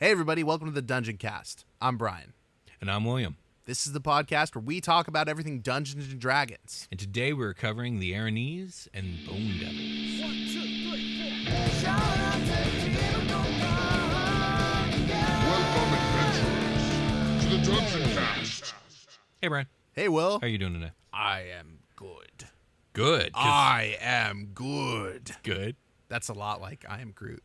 Hey everybody, welcome to the Dungeoncast. I'm Brian. And I'm William. This is the podcast where we talk about everything Dungeons & Dragons. And today we're covering the Erinyes and Bone Devils. 1, 2, 3, 4. Welcome, adventurers, to the Dungeoncast. Hey, Brian. Hey Will. How are you doing today? I am good. Good. I am good. Good. That's a lot like I am Groot.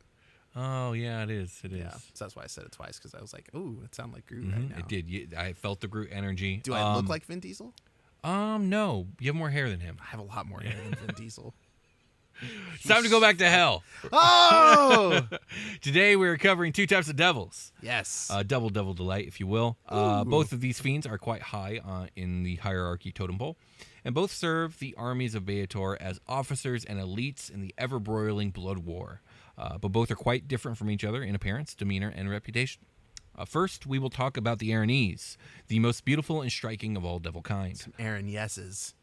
Oh, yeah, it is. It is. Yeah, so that's why I said it twice, because I was like, ooh, it sounded like Groot Mm-hmm. right now. It did. I felt the Groot energy. Do I look like Vin Diesel? No. You have more hair than him. I have a lot more hair than Vin Diesel. It's time to go back to hell. Oh! Today we're covering two types of devils. Yes. Double devil delight, if you will. Both of these fiends are quite high in the hierarchy totem pole, and both serve the armies of Beator as officers and elites in the ever-broiling blood war. But both are quite different from each other in appearance, demeanor, and reputation. First, we will talk about the Erinyes, the most beautiful and striking of all devil kind. Some Erinyeses.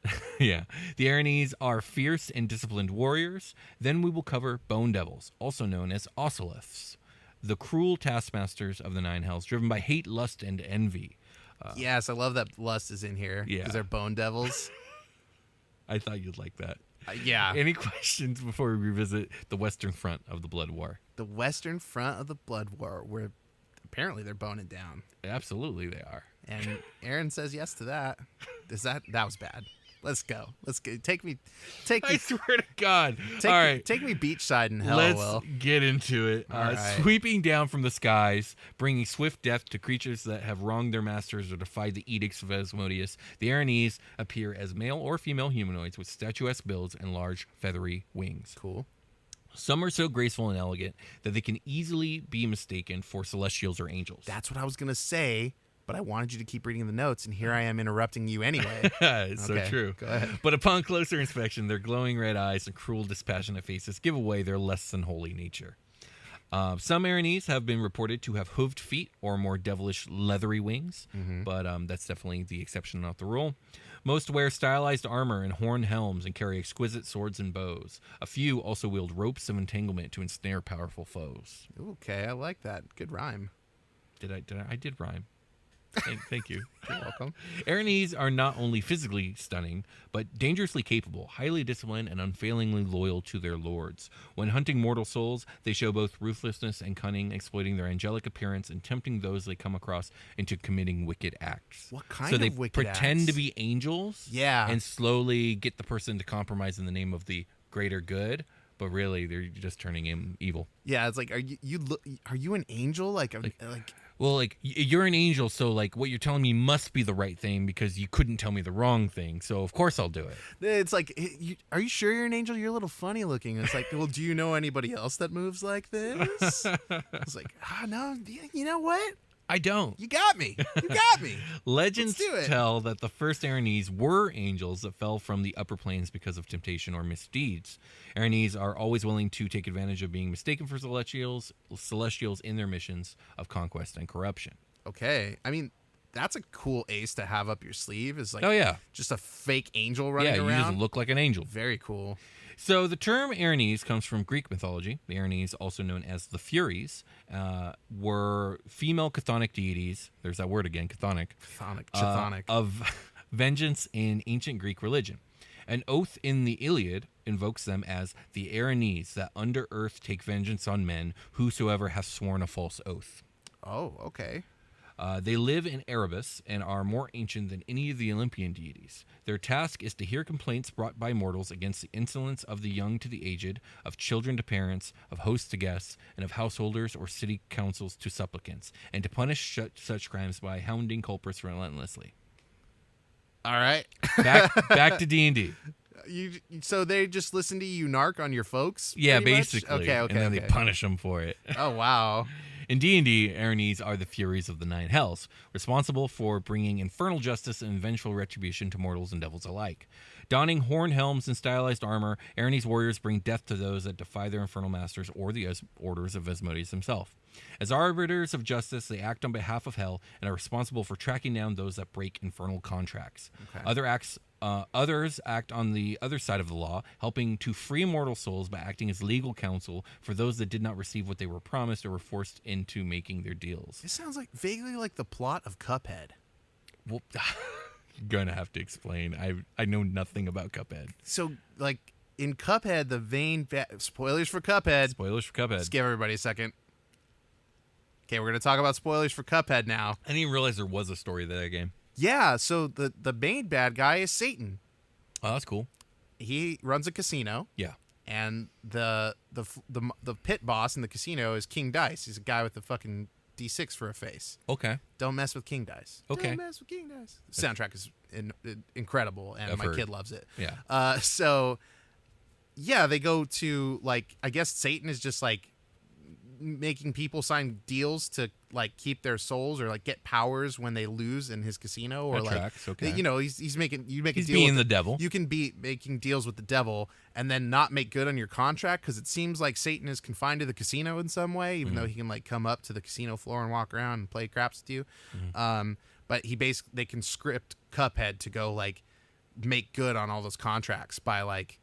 Yeah. The Erinyes are fierce and disciplined warriors. Then we will cover bone devils, also known as oceliths, the cruel taskmasters of the Nine Hells, driven by hate, lust, and envy. Yes, I love that lust is in here. Yeah. Because they're bone devils. I thought you'd like that. Yeah. Any questions before we revisit the western front of the Blood War? The western front of the Blood War, where apparently they're boning down. Absolutely they are. And Aaron says yes to that. That was bad. Let's go. Let's go. Take me. I swear to God. All right. Take me beachside in hell, Let's Will. get into it. All right. Sweeping down from the skies, bringing swift death to creatures that have wronged their masters or defied the edicts of Asmodeus, the Erinyes appear as male or female humanoids with statuesque builds and large feathery wings. Cool. Some are so graceful and elegant that they can easily be mistaken for celestials or angels. That's what I was going to say, but I wanted you to keep reading the notes, and here I am interrupting you anyway. It's Okay, so true. go ahead. But upon closer inspection, their glowing red eyes and cruel, dispassionate faces give away their less than holy nature. Some Erinyes have been reported to have hooved feet or more devilish leathery wings, but that's definitely the exception, not the rule. Most wear stylized armor and horned helms and carry exquisite swords and bows. A few also wield ropes of entanglement to ensnare powerful foes. Okay, I like that. Good rhyme. I did rhyme. Thank you. You're welcome. Erinyes are not only physically stunning, but dangerously capable, highly disciplined, and unfailingly loyal to their lords. When hunting mortal souls, they show both ruthlessness and cunning, exploiting their angelic appearance and tempting those they come across into committing wicked acts. What kind so they of wicked pretend acts? to be angels, Yeah. and slowly get the person to compromise in the name of the greater good, but really they're just turning him evil. Yeah, it's like, are you an angel? Like Well, you're an angel, so, what you're telling me must be the right thing because you couldn't tell me the wrong thing, so of course I'll do it. it's like, are you sure you're an angel? You're a little funny looking. It's like, well, do you know anybody else that moves like this? It's like, no, you know what? I don't. You got me. You got me. Legends Let's do it. tell that the first Erinyes were angels that fell from the upper planes because of temptation or misdeeds. Erinyes are always willing to take advantage of being mistaken for celestials in their missions of conquest and corruption. Okay. I mean, that's a cool ace to have up your sleeve. Is like, Oh, yeah. just a fake angel running Yeah, you around. just look like an angel. Very cool. So the term Erinyes comes from Greek mythology. The Erinyes, also known as the Furies, were female chthonic deities. There's that word again, chthonic. Chthonic. Of vengeance in ancient Greek religion. An oath in the Iliad invokes them as the Erinyes that under earth take vengeance on men, whosoever hath sworn a false oath. Oh, okay. They live in Erebus and are more ancient than any of the Olympian deities. Their task is to hear complaints brought by mortals against the insolence of the young to the aged, of children to parents, of hosts to guests, and of householders or city councils to supplicants, and to punish such crimes by hounding culprits relentlessly. All right. Back to D&D. So they just listen to you narc on your folks? Yeah, pretty much? basically. Okay. And then they punish them for it. Oh, wow. In D&D, Erinyes are the Furies of the Nine Hells, responsible for bringing infernal justice and vengeful retribution to mortals and devils alike. Donning horned helms and stylized armor, Erinyes warriors bring death to those that defy their infernal masters or the orders of Asmodeus himself. As arbiters of justice, they act on behalf of hell and are responsible for tracking down those that break infernal contracts. Okay. Other acts Others act on the other side of the law, helping to free mortal souls by acting as legal counsel for those that did not receive what they were promised or were forced into making their deals. This sounds like vaguely like the plot of Cuphead. Well, you're gonna have to explain. I know nothing about Cuphead. So, like, in Cuphead, the spoilers for Cuphead. Spoilers for Cuphead. Just give everybody a second. Okay, we're going to talk about spoilers for Cuphead now. I didn't even realize there was a story to that game. Yeah, so the main bad guy is Satan. Oh, that's cool. He runs a casino, Yeah. and the pit boss in the casino is King Dice. He's a guy with the fucking D6 for a face. Okay. Don't mess with King Dice. Okay. Don't mess with King Dice. The soundtrack is incredible, and I've my heard. kid loves it. Yeah. So, yeah, they go to, like, I guess Satan is just, like, making people sign deals to, like, keep their souls or, like, get powers when they lose in his casino, or That like tracks, okay. you know, he's making a He's deal being with the devil. You can be making deals with the devil and then not make good on your contract, because it seems like Satan is confined to the casino in some way, even though he can, like, come up to the casino floor and walk around and play craps with you. But they can script Cuphead to go, like, make good on all those contracts by, like,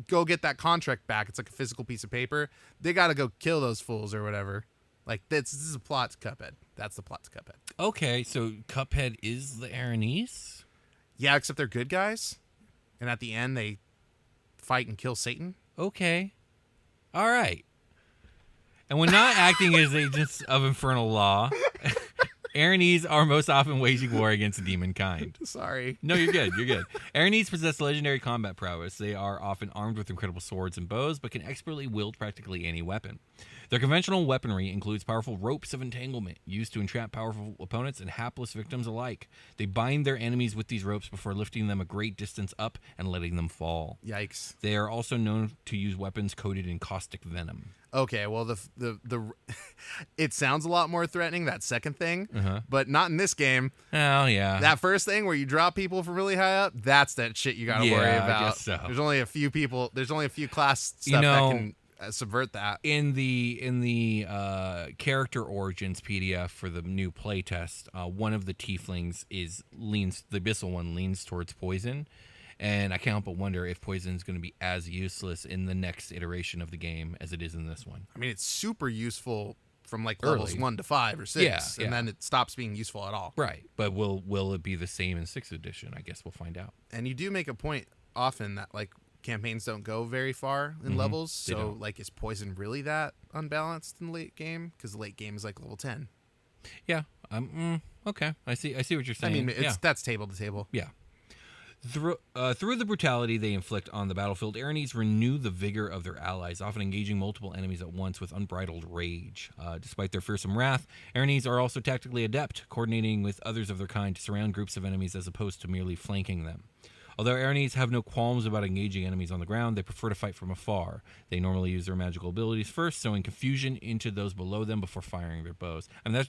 go get that contract back. It's like a physical piece of paper. They got to go kill those fools or whatever. Like, this is a plot to Cuphead. That's the plot to Cuphead. Okay, so Cuphead is the Erinyes? Yeah, except they're good guys. And at the end, they fight and kill Satan. Okay. All right. And when not acting as agents of infernal law, Erinyes are most often waging war against demon kind. Sorry. No, you're good. You're good. Erinyes possess legendary combat prowess. They are often armed with incredible swords and bows, but can expertly wield practically any weapon. Their conventional weaponry includes powerful ropes of entanglement, used to entrap powerful opponents and hapless victims alike. They bind their enemies with these ropes before lifting them a great distance up and letting them fall. Yikes. They are also known to use weapons coated in caustic venom. Okay, well, the it sounds a lot more threatening, that second thing, but not in this game. Oh, yeah. That first thing where you drop people from really high up, that's that shit you got to worry Yeah, I about. guess so. There's only a few people. There's only a few class stuff You know, that can subvert that. In the character origins PDF for the new playtest, one of the tieflings the abyssal one leans towards poison, and I can't help but wonder if poison is going to be as useless in the next iteration of the game as it is in this one. I mean, it's super useful from, like, levels Early. 1 to 5 or 6, Yeah, and yeah. then it stops being useful at all. Right, but will it be the same in 6th edition? I guess we'll find out. And you do make a point often that, like, campaigns don't go very far in levels, they so don't. like, is poison really that unbalanced in the late game? Because the late game is like level 10. Yeah. Okay. I see what you're I saying. mean, that's table to table. Yeah. Through the brutality they inflict on the battlefield, Erinyes renew the vigor of their allies, often engaging multiple enemies at once with unbridled rage. Despite their fearsome wrath, Erinyes are also tactically adept, coordinating with others of their kind to surround groups of enemies as opposed to merely flanking them. Although Erinyes have no qualms about engaging enemies on the ground, they prefer to fight from afar. They normally use their magical abilities first, sowing confusion into those below them before firing their bows. I mean,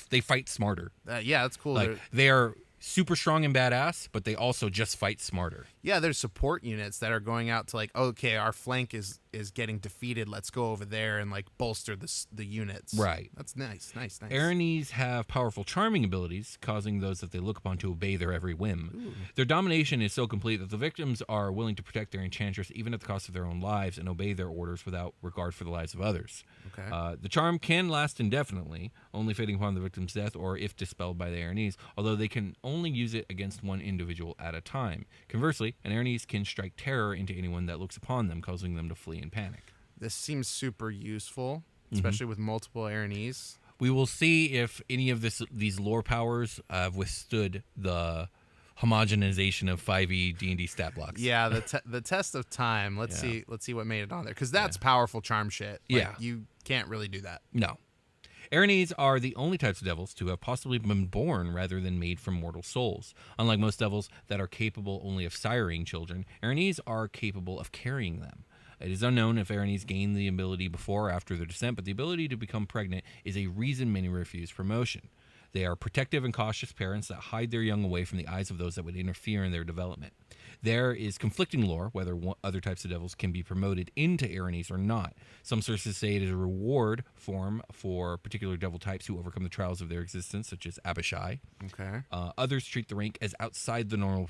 they fight smarter. Yeah, that's cool. Like, they are super strong and badass, but they also just fight smarter. Yeah, there's support units that are going out to, like, okay, our flank is getting defeated. Let's go over there and, like, bolster the units. Right. That's nice. Erinyes have powerful charming abilities, causing those that they look upon to obey their every whim. Their domination is so complete that the victims are willing to protect their enchantress even at the cost of their own lives and obey their orders without regard for the lives of others. Okay. The charm can last indefinitely, only fading upon the victim's death or if dispelled by the Erinyes, although they can only use it against one individual at a time. Conversely, an Erinyes can strike terror into anyone that looks upon them, causing them to flee in panic. This seems super useful, especially with multiple Erinyes. We will see if any of these lore powers have withstood the homogenization of 5e D&D stat blocks. Yeah, the test of time. Let's see what made it on there, because that's powerful charm shit. Like, Yeah. you can't really do that. No. Erinyes are the only types of devils to have possibly been born rather than made from mortal souls. Unlike most devils that are capable only of siring children, Erinyes are capable of carrying them. It is unknown if Erinyes gain the ability before or after their descent, but the ability to become pregnant is a reason many refuse promotion. They are protective and cautious parents that hide their young away from the eyes of those that would interfere in their development. There is conflicting lore whether other types of devils can be promoted into Erinyes or not. Some sources say it is a reward form for particular devil types who overcome the trials of their existence, such as Abishai. Okay. Others treat the rank as outside the normal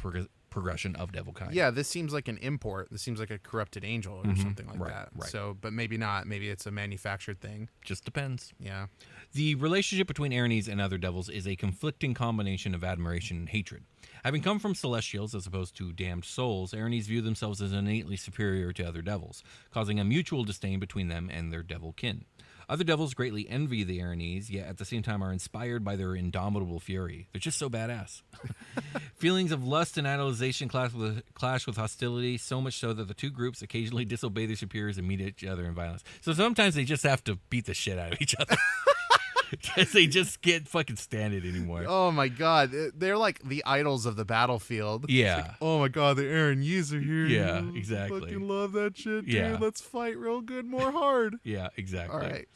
progression of devil kind. Yeah, this seems like an import. This seems like a corrupted angel or something like that. Right. So, but maybe not. Maybe it's a manufactured thing. Just depends. Yeah. The relationship between Erinyes and other devils is a conflicting combination of admiration and hatred. Having come from celestials as opposed to damned souls, Erinyes view themselves as innately superior to other devils, causing a mutual disdain between them and their devil kin. Other devils greatly envy the Erinyes, yet at the same time are inspired by their indomitable fury. They're just so badass. Feelings of lust and idolization clash with hostility, so much so that the two groups occasionally disobey their superiors and meet each other in violence. So sometimes they just have to beat the shit out of each other. Because they just can't fucking stand it anymore. Oh my god, they're like the idols of the battlefield. Yeah. It's like, oh my god, the Erinyes are here. Yeah, You exactly. Fucking love that shit, dude. Yeah. Let's fight real good, more hard. Yeah, exactly. All right.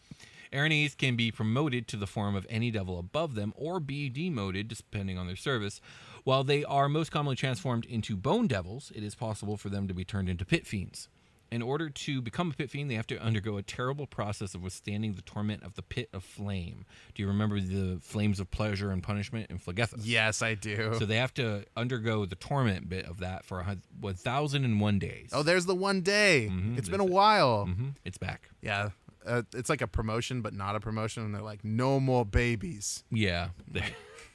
Erinyes can be promoted to the form of any devil above them or be demoted depending on their service. While they are most commonly transformed into bone devils, it is possible for them to be turned into pit fiends. In order to become a pit fiend, they have to undergo a terrible process of withstanding the torment of the pit of flame. Do you remember the flames of pleasure and punishment in Phlegethus? Yes, I do. So they have to undergo the torment bit of that for 1,001 days. Oh, there's the one day. Mhm, It's been a while. It's back. Yeah. It's like a promotion, but not a promotion. And they're like, no more babies. Yeah.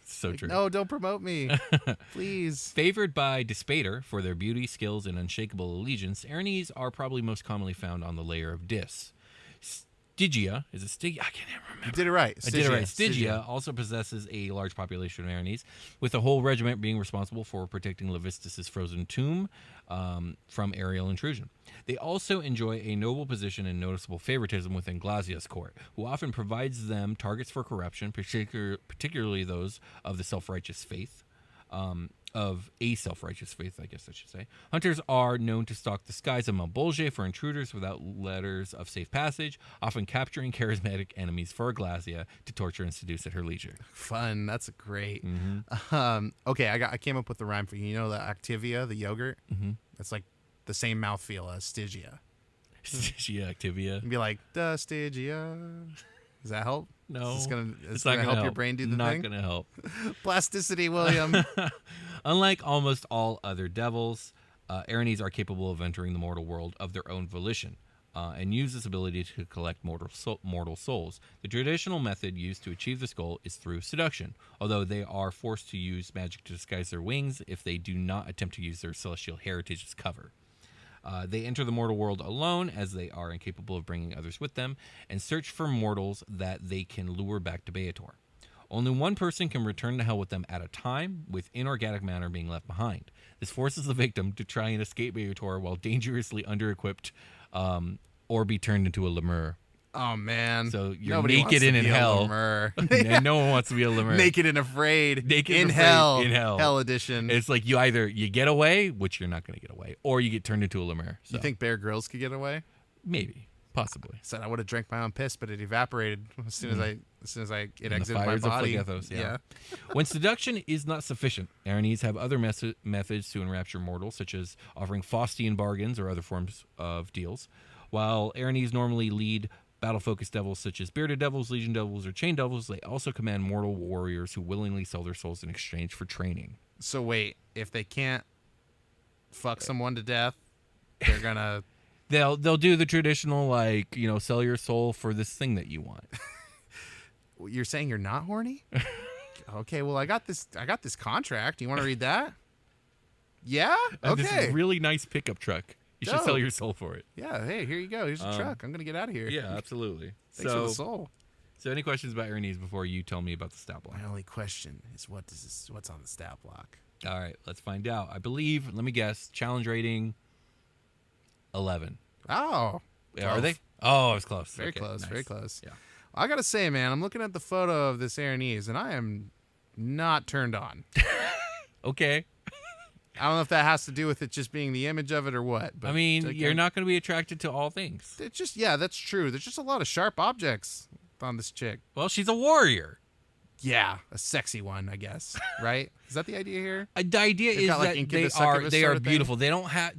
So true. No, don't promote me. Please. Favored by Dispater for their beauty, skills, and unshakable allegiance, Erinyes are probably most commonly found on the layer of Dis. Stygia, is it Stygia? I can't even remember. You did it right. I did it right. Stygia also possesses a large population of Erinyes, with the whole regiment being responsible for protecting Levistus' frozen tomb from aerial intrusion. They also enjoy a noble position and noticeable favoritism within Glasia's court, who often provides them targets for corruption, particularly those of the self-righteous faith. Of a self-righteous faith, I guess I should say. Hunters are known to stalk the skies of Mount Bolge for intruders without letters of safe passage, often capturing charismatic enemies for Glacia to torture and seduce at her leisure. Fun. That's great. Mm-hmm. Okay, I came up with the rhyme for you. You know the Activia, the yogurt? Mm-hmm. That's like the same mouthfeel as Stygia. Stygia, Activia. You'd be like, duh, Stygia. Does that help? No. It's gonna It's not help your brain do the not thing? going to help. Plasticity, William. Unlike almost all other devils, Erinyes are capable of entering the mortal world of their own volition and use this ability to collect mortal souls. The traditional method used to achieve this goal is through seduction, although they are forced to use magic to disguise their wings if they do not attempt to use their celestial heritage as cover. They enter the mortal world alone, as they are incapable of bringing others with them, and search for mortals that they can lure back to Beator. Only one person can return to hell with them at a time, with inorganic matter being left behind. This forces the victim to try and escape Beator while dangerously under-equipped or be turned into a lemur. Oh, man. So you're Nobody naked wants to and in be a hell. lemur. And no one wants to be a lemur. Naked and afraid. Naked in and afraid hell. in hell. Hell edition. It's like you either you get away, which you're not going to get away, or you get turned into a lemur. So You think Bear Grylls could get away? maybe, possibly. Said I would have drank my own piss, but it evaporated as soon as it In exited the my fires of body. Phlegethos, yeah. When seduction is not sufficient, Erinyes have other methods to enrapture mortals, such as offering Faustian bargains or other forms of deals. While Erinyes normally lead battle-focused devils such as bearded devils, legion devils, or chain devils, they also command mortal warriors who willingly sell their souls in exchange for training. So wait, if they can't fuck someone to death, they're gonna. They'll do the traditional, like, sell your soul for this thing that you want. You're saying you're not horny? Okay, well I got this contract. You want to read that? Yeah. And Okay. This really nice pickup truck. You should sell Dope. your soul for it. Yeah. Hey, here you go. Here's the truck. I'm gonna get out of here. Yeah, absolutely. Thanks for the soul. So any questions about Erinyes before you tell me about the stat block? My only question is what's on the stat block? All right, let's find out. I believe, let me guess, challenge rating 11. Oh. Are they? Oh, I was close. Very Okay, close. nice. Very close. Yeah. I gotta say, man, I'm looking at the photo of this Erinyes, and I am not turned on. Okay. I don't know if that has to do with it just being the image of it or what. But I mean, again, you're not going to be attracted to all things. It's just that's true. There's just a lot of sharp objects on this chick. Well, she's a warrior. Yeah, a sexy one, I guess. Right? Is that the idea here? The idea They've is got, like, that incubus, succubus they sort are of thing? beautiful. They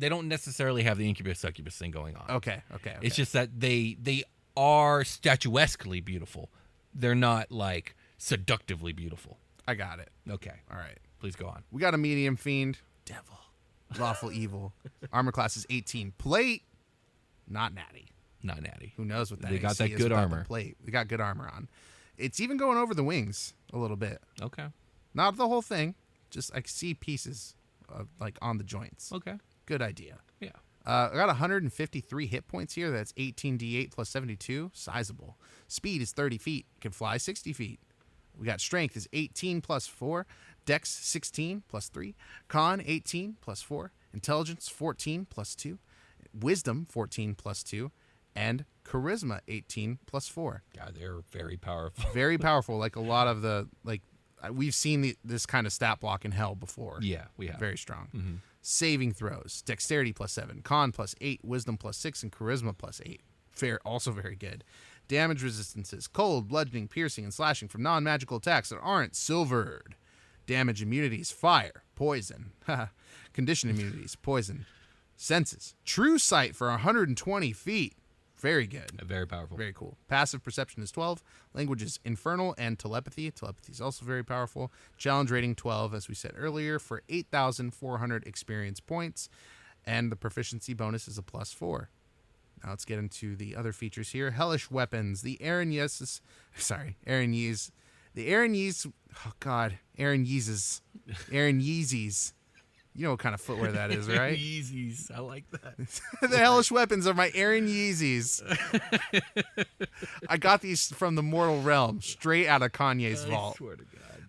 don't necessarily have the incubus succubus thing going on. Okay. It's just that they are statuesquely beautiful. They're not like seductively beautiful. I got it. Okay. All right. Please go on. We got a medium fiend. Devil. Lawful evil. Armor class is 18. Plate, not natty. Not natty. Who knows what that They got AC that is good without the armor. Plate. They got good armor on. It's even going over the wings a little bit. Okay. Not the whole thing. Just I see pieces like on the joints. Okay. Good idea. Yeah. I got 153 hit points here. That's 18d8 plus 72. Sizable. Speed is 30 feet. Can fly 60 feet. We got strength is 18 plus 4. Dex 16 plus 3. Con 18 plus 4. Intelligence 14 plus 2. Wisdom 14 plus 2. And charisma 18 plus 4. God, they're very powerful. Very powerful. Like a lot of the, like, we've seen this kind of stat block in Hell before. Yeah, we have. Very strong. Mm-hmm. Saving throws, dexterity plus 7, con plus 8, wisdom plus 6, and charisma plus 8. Also very good. Damage resistances, cold, bludgeoning, piercing, and slashing from non-magical attacks that aren't silvered. Damage immunities, fire, poison. Condition immunities, poison. Senses, true sight for 120 feet. Very good. Very powerful. Very cool. Passive perception is 12. Languages infernal and telepathy. Telepathy is also very powerful. Challenge rating 12, as we said earlier, for 8,400 experience points. And the proficiency bonus is a +4. Now let's get into the other features here. Hellish weapons. The Erinyes. The Erinyes. Oh, God. Erinyes. You know what kind of footwear that is, right? Yeezys. I like that. The hellish weapons are my Erinyes. I got these from the Mortal Realm, straight out of Kanye's vault. I swear to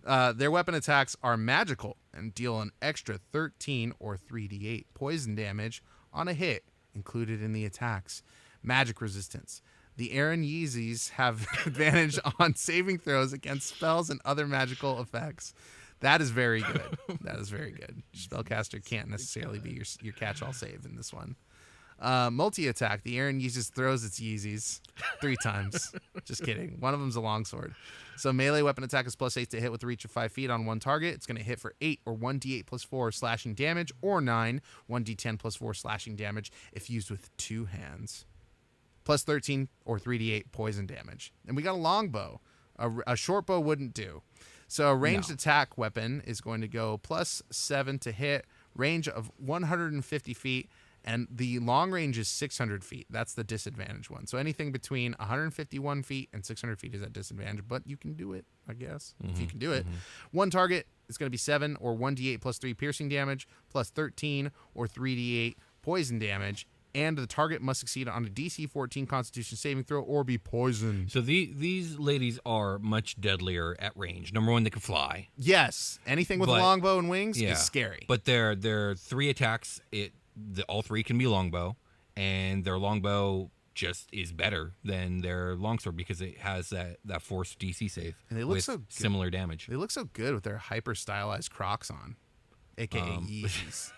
God. Their weapon attacks are magical and deal an extra 13 or 3d8 poison damage on a hit included in the attacks. Magic resistance. The Erinyes have advantage on saving throws against spells and other magical effects. That is very good. That is very good. Spellcaster can't necessarily be your catch-all save in this one. Multi-attack. The Erinyes throws its Yeezys 3 times. Just kidding. One of them's a longsword. So melee weapon attack is +8 to hit with a reach of 5 feet on one target. It's going to hit for 8 or 1d8 plus 4 slashing damage, or 9, 1d10 plus 4 slashing damage if used with 2 hands. +13 or 3d8 poison damage. And we got a longbow. A short bow wouldn't do. So a ranged attack weapon is going to go +7 to hit, range of 150 feet, and the long range is 600 feet. That's the disadvantage one. So anything between 151 feet and 600 feet is at disadvantage, but you can do it, I guess, if you can do it. One target is going to be 7 or 1d8 plus 3 piercing damage, +13 or 3d8 poison damage, and the target must succeed on a DC 14 Constitution saving throw or be poisoned. So these ladies are much deadlier at range. Number one, they can fly. Yes, anything with a longbow and wings is scary. But their 3 attacks, all 3 can be longbow, and their longbow just is better than their longsword because it has that forced DC save. And they look with so good. similar damage. They look so good with their hyper stylized Crocs on, aka Yeezys.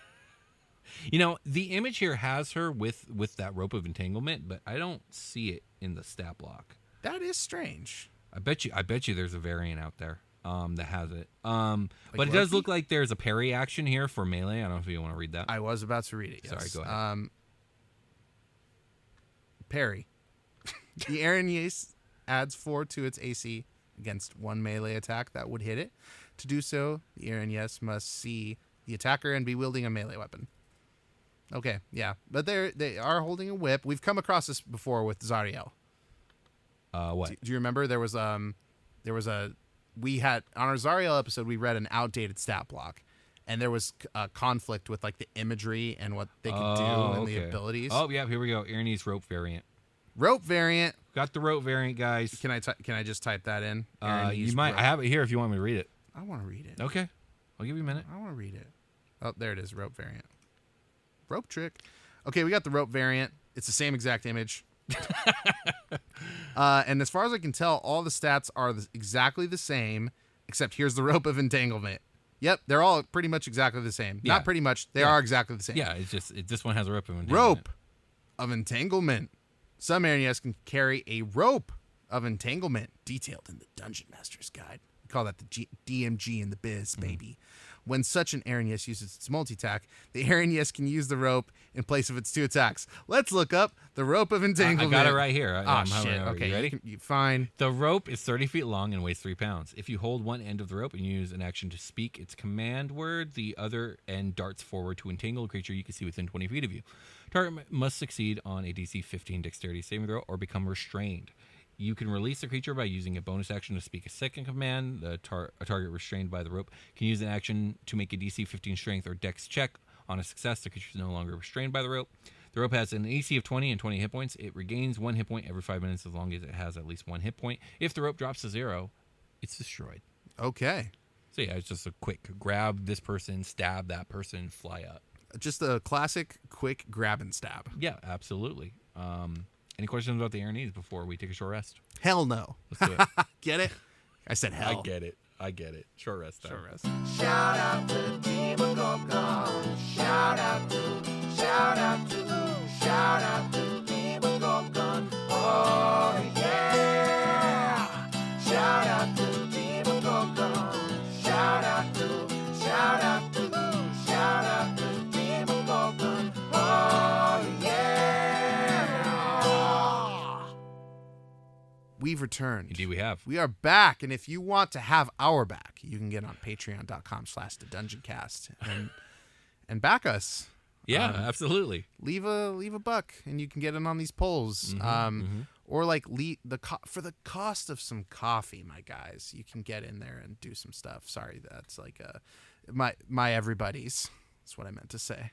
You know, the image here has her with that rope of entanglement, but I don't see it in the stat block. That is strange. I bet you there's a variant out there that has it. But it does Loki? look like there's a parry action here for melee. I don't know if you want to read that. I was about to read it. Yes. Sorry, go ahead. Parry. The Erinyes adds 4 to its AC against one melee attack that would hit it. To do so, the Erinyes must see the attacker and be wielding a melee weapon. Okay, yeah, but they are holding a whip. We've come across this before with Zariel. What? Do you remember we had on our Zariel episode we read an outdated stat block, and there was a conflict with like the imagery and what they could do and the abilities. Oh yeah, here we go. Erinyes rope variant. Rope variant. Got the rope variant, guys. Can I just type that in? You might. Rope. I have it here if you want me to read it. I want to read it. Okay, I'll give you a minute. I want to read it. Oh, there it is. Rope variant. Rope trick. Okay, we got the rope variant. It's the same exact image. And as far as I can tell, all the stats are exactly the same, except here's the rope of entanglement. Yep, they're all pretty much exactly the same. Yeah. Not pretty much. They are exactly the same. Yeah, it's just this one has a rope of entanglement. Rope of entanglement. Some Erinyes can carry a rope of entanglement detailed in the Dungeon Master's Guide. call that the DMG in the biz, baby. When such an Erinyes uses its multi-attack, the Erinyes can use the rope in place of its 2 attacks. Let's look up the rope of entanglement. I got it right here. Shit. Okay, you ready? Fine. The rope is 30 feet long and weighs 3 pounds. If you hold one end of the rope and use an action to speak its command word, the other end darts forward to entangle a creature you can see within 20 feet of you. Target must succeed on a DC 15 dexterity saving throw or become restrained. You can release the creature by using a bonus action to speak a second command. A target restrained by the rope can use an action to make a DC 15 strength or dex check. On a success, the creature is no longer restrained by the rope. The rope has an AC of 20 and 20 hit points. It regains 1 hit point every 5 minutes as long as it has at least 1 hit point. If the rope drops to 0, it's destroyed. Okay. So yeah, it's just a quick grab this person, stab that person, fly up. Just a classic quick grab and stab. Yeah, absolutely. Any questions about the Erinyes before we take a short rest? Hell no. Let's do it. Get it? I said hell. I get it. Short rest time. Short rest. Shout out to Demon Gorgon. Shout out to Demon Gorgon. Oh yeah. Shout out to Demon Gorgon. Shout out to Demon Gorgon. Oh yeah. We've returned. Indeed we have. We are back, and if you want to have our back, you can get on patreon.com/thedungeoncast and back us. Yeah, absolutely. Leave a buck, and you can get in on these polls. Or like for the cost of some coffee, my guys, you can get in there and do some stuff. Sorry, that's like my everybody's. That's what I meant to say.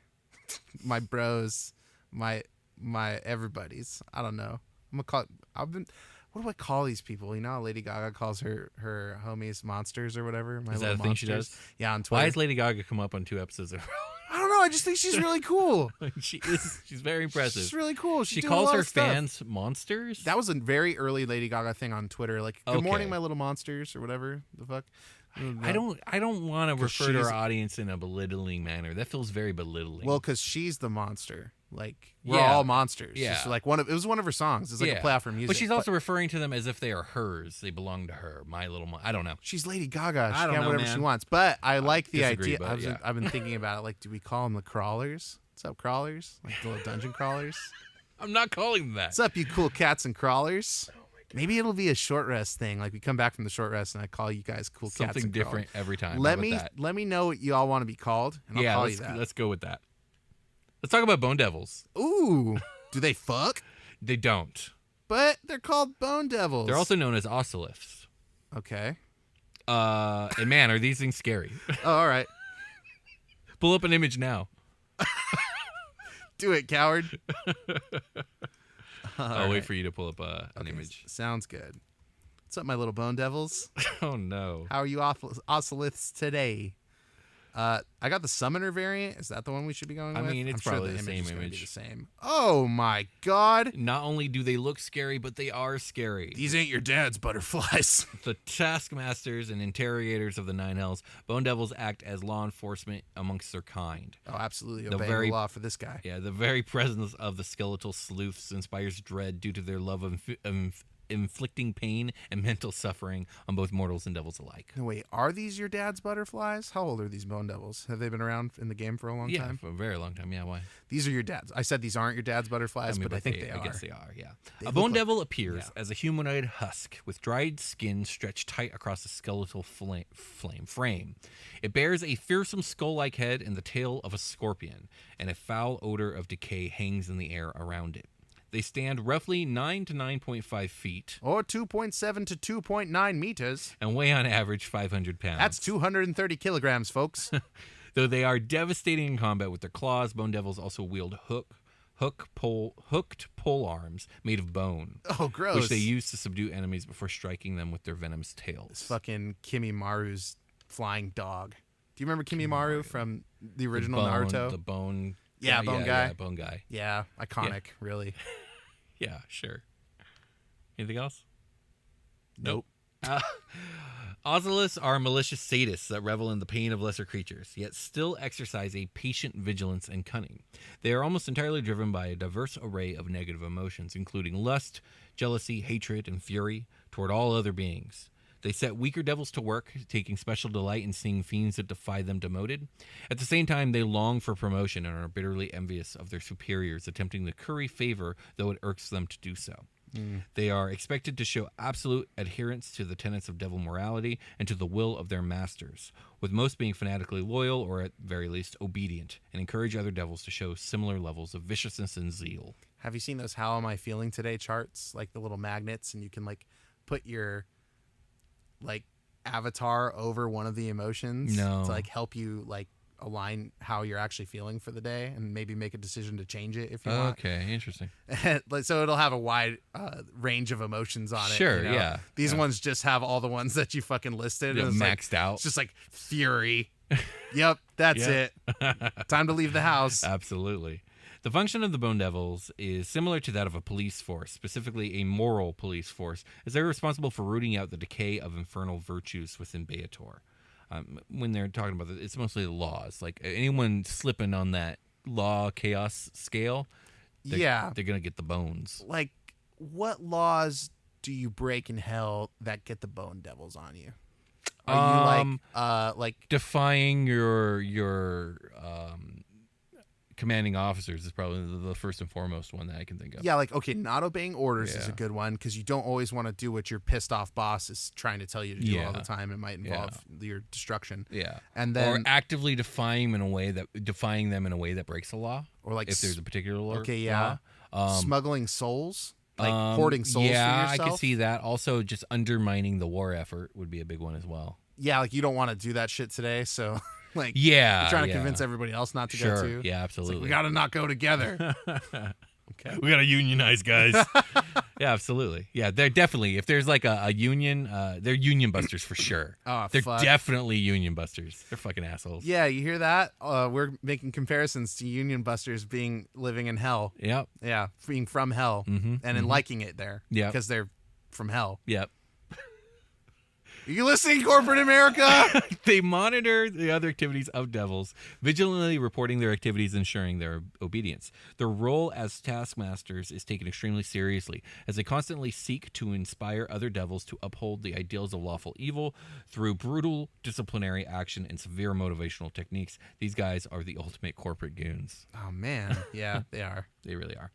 My bros, my everybody's. I don't know. What do I call these people? You know how Lady Gaga calls her homies monsters or whatever? Is that a thing she does? Yeah, on Twitter. Why has Lady Gaga come up on 2 episodes in a row? I don't know. I just think she's really cool. She's very impressive. She's really cool. She calls her fans monsters? That was a very early Lady Gaga thing on Twitter. Like, good morning, my little monsters, or whatever the fuck. I don't want to refer to our audience in a belittling manner. That feels very belittling. Well, because she's the monster. Like, we're all monsters. Yeah. Just like it was one of her songs. It's like a play off her music. But she's also referring to them as if they are hers. They belong to her. My little I don't know. She's Lady Gaga. She I don't can know, whatever man. she wants. But I like the disagree, idea. but I've been thinking about it. Like, do we call them the crawlers? What's up, crawlers? Like the little dungeon crawlers? I'm not calling them that. What's up, you cool cats and crawlers? Maybe it'll be a short rest thing. Like, we come back from the short rest and I call you guys cool cats and Something different every time. Let me know what you all want to be called, and I'll call you that. Let's go with that. Let's talk about Bone Devils. Ooh, do they fuck? They don't. But they're called Bone Devils. They're also known as oceliths. Okay. And man, are these things scary. Oh, all right. Pull up an image now. Do it, coward. I'll wait for you to pull up an image. Sounds good. What's up, my little Bone Devils? Oh, no. How are you oceliths today? I got the summoner variant. Is that the one we should be going with? I mean, it's probably the same is gonna be image. the same. Oh my god! Not only do they look scary, but they are scary. These ain't your dad's butterflies. The taskmasters and interrogators of the Nine Hells, Bone Devils act as law enforcement amongst their kind. Oh, absolutely. Obeying the law for this guy. Yeah, the very presence of the skeletal sleuths inspires dread due to their love of inflicting pain and mental suffering on both mortals and devils alike. No, wait, are these your dad's butterflies? How old are these Bone Devils? Have they been around in the game for a long time? Yeah, for a very long time. Yeah, why? These are your dad's. I said these aren't your dad's butterflies, but I think they are. I guess they are, yeah. They a Bone look Devil appears as a humanoid husk with dried skin stretched tight across a skeletal frame. It bears a fearsome skull-like head and the tail of a scorpion, and a foul odor of decay hangs in the air around it. They stand roughly 9 to 9.5 feet. Or 2.7 to 2.9 meters. And weigh on average 500 pounds. That's 230 kilograms, folks. Though they are devastating in combat with their claws, Bone Devils also wield hooked pole arms made of bone. Oh, gross. Which they use to subdue enemies before striking them with their venomous tails. It's fucking Kimimaru's flying dog. Do you remember Kimimaru from the original Naruto? The bone... Yeah, bone guy. Yeah, bone guy. Yeah, iconic, really. Yeah, sure. Anything else? Nope. Oceliths are malicious sadists that revel in the pain of lesser creatures, yet still exercise a patient vigilance and cunning. They are almost entirely driven by a diverse array of negative emotions, including lust, jealousy, hatred, and fury toward all other beings. They set weaker devils to work, taking special delight in seeing fiends that defy them demoted. At the same time, they long for promotion and are bitterly envious of their superiors, attempting to curry favor, though it irks them to do so. They are expected to show absolute adherence to the tenets of devil morality and to the will of their masters, with most being fanatically loyal or at very least obedient, and encourage other devils to show similar levels of viciousness and zeal. Have you seen those How Am I Feeling Today charts? Like the little magnets, and you can like put your like avatar over one of the emotions No. to like help you like align how you're actually feeling for the day and maybe make a decision to change it if you want. Okay, interesting. Like, so it'll have a wide range of emotions on it. Sure, you know? yeah. These Yeah. ones just have all the ones that you fucking listed. Yeah, and it's maxed out. It's just like fury. Yep, that's Yep. it. Time to leave the house. Absolutely. The function of the Bone Devils is similar to that of a police force, specifically a moral police force, as they're responsible for rooting out the decay of infernal virtues within Beator. When they're talking about it, it's mostly the laws. Like anyone slipping on that law chaos scale, they're going to get the bones. Like, what laws do you break in hell that get the Bone Devils on you? Are you like Defying your commanding officers is probably the first and foremost one that I can think of. yeah, like, okay, not obeying orders is a Yeah. good one because you don't always want to do what your pissed off boss is trying to tell you to do all the time. It might involve your destruction. Yeah. And then or actively defying them in a way that breaks the law. Or like if there's a particular law. okay, yeah. Smuggling souls, like hoarding souls yeah, for yourself. I could see that. Also, just undermining the war effort would be a big one as well. Yeah, like you don't want to do that shit today, so like Yeah, you're trying to yeah. convince everybody else not to Sure. go too. Yeah, It's absolutely. like, we got to not go together. Okay. We gotta unionize, guys. Yeah, absolutely. Yeah, they're definitely. If there's like a union, they're union busters for sure. Oh, they're fuck. definitely union busters. They're fucking assholes. Yeah, you hear that? We're making comparisons to union busters living in hell. Yep. Yeah, being from hell and then liking it there. Yeah. because they're from hell. Yep. Are you listening, corporate America? They monitor the other activities of devils, vigilantly reporting their activities, ensuring their obedience. Their role as taskmasters is taken extremely seriously, as they constantly seek to inspire other devils to uphold the ideals of lawful evil through brutal disciplinary action and severe motivational techniques. These guys are the ultimate corporate goons. Oh man, yeah, they are. They really are.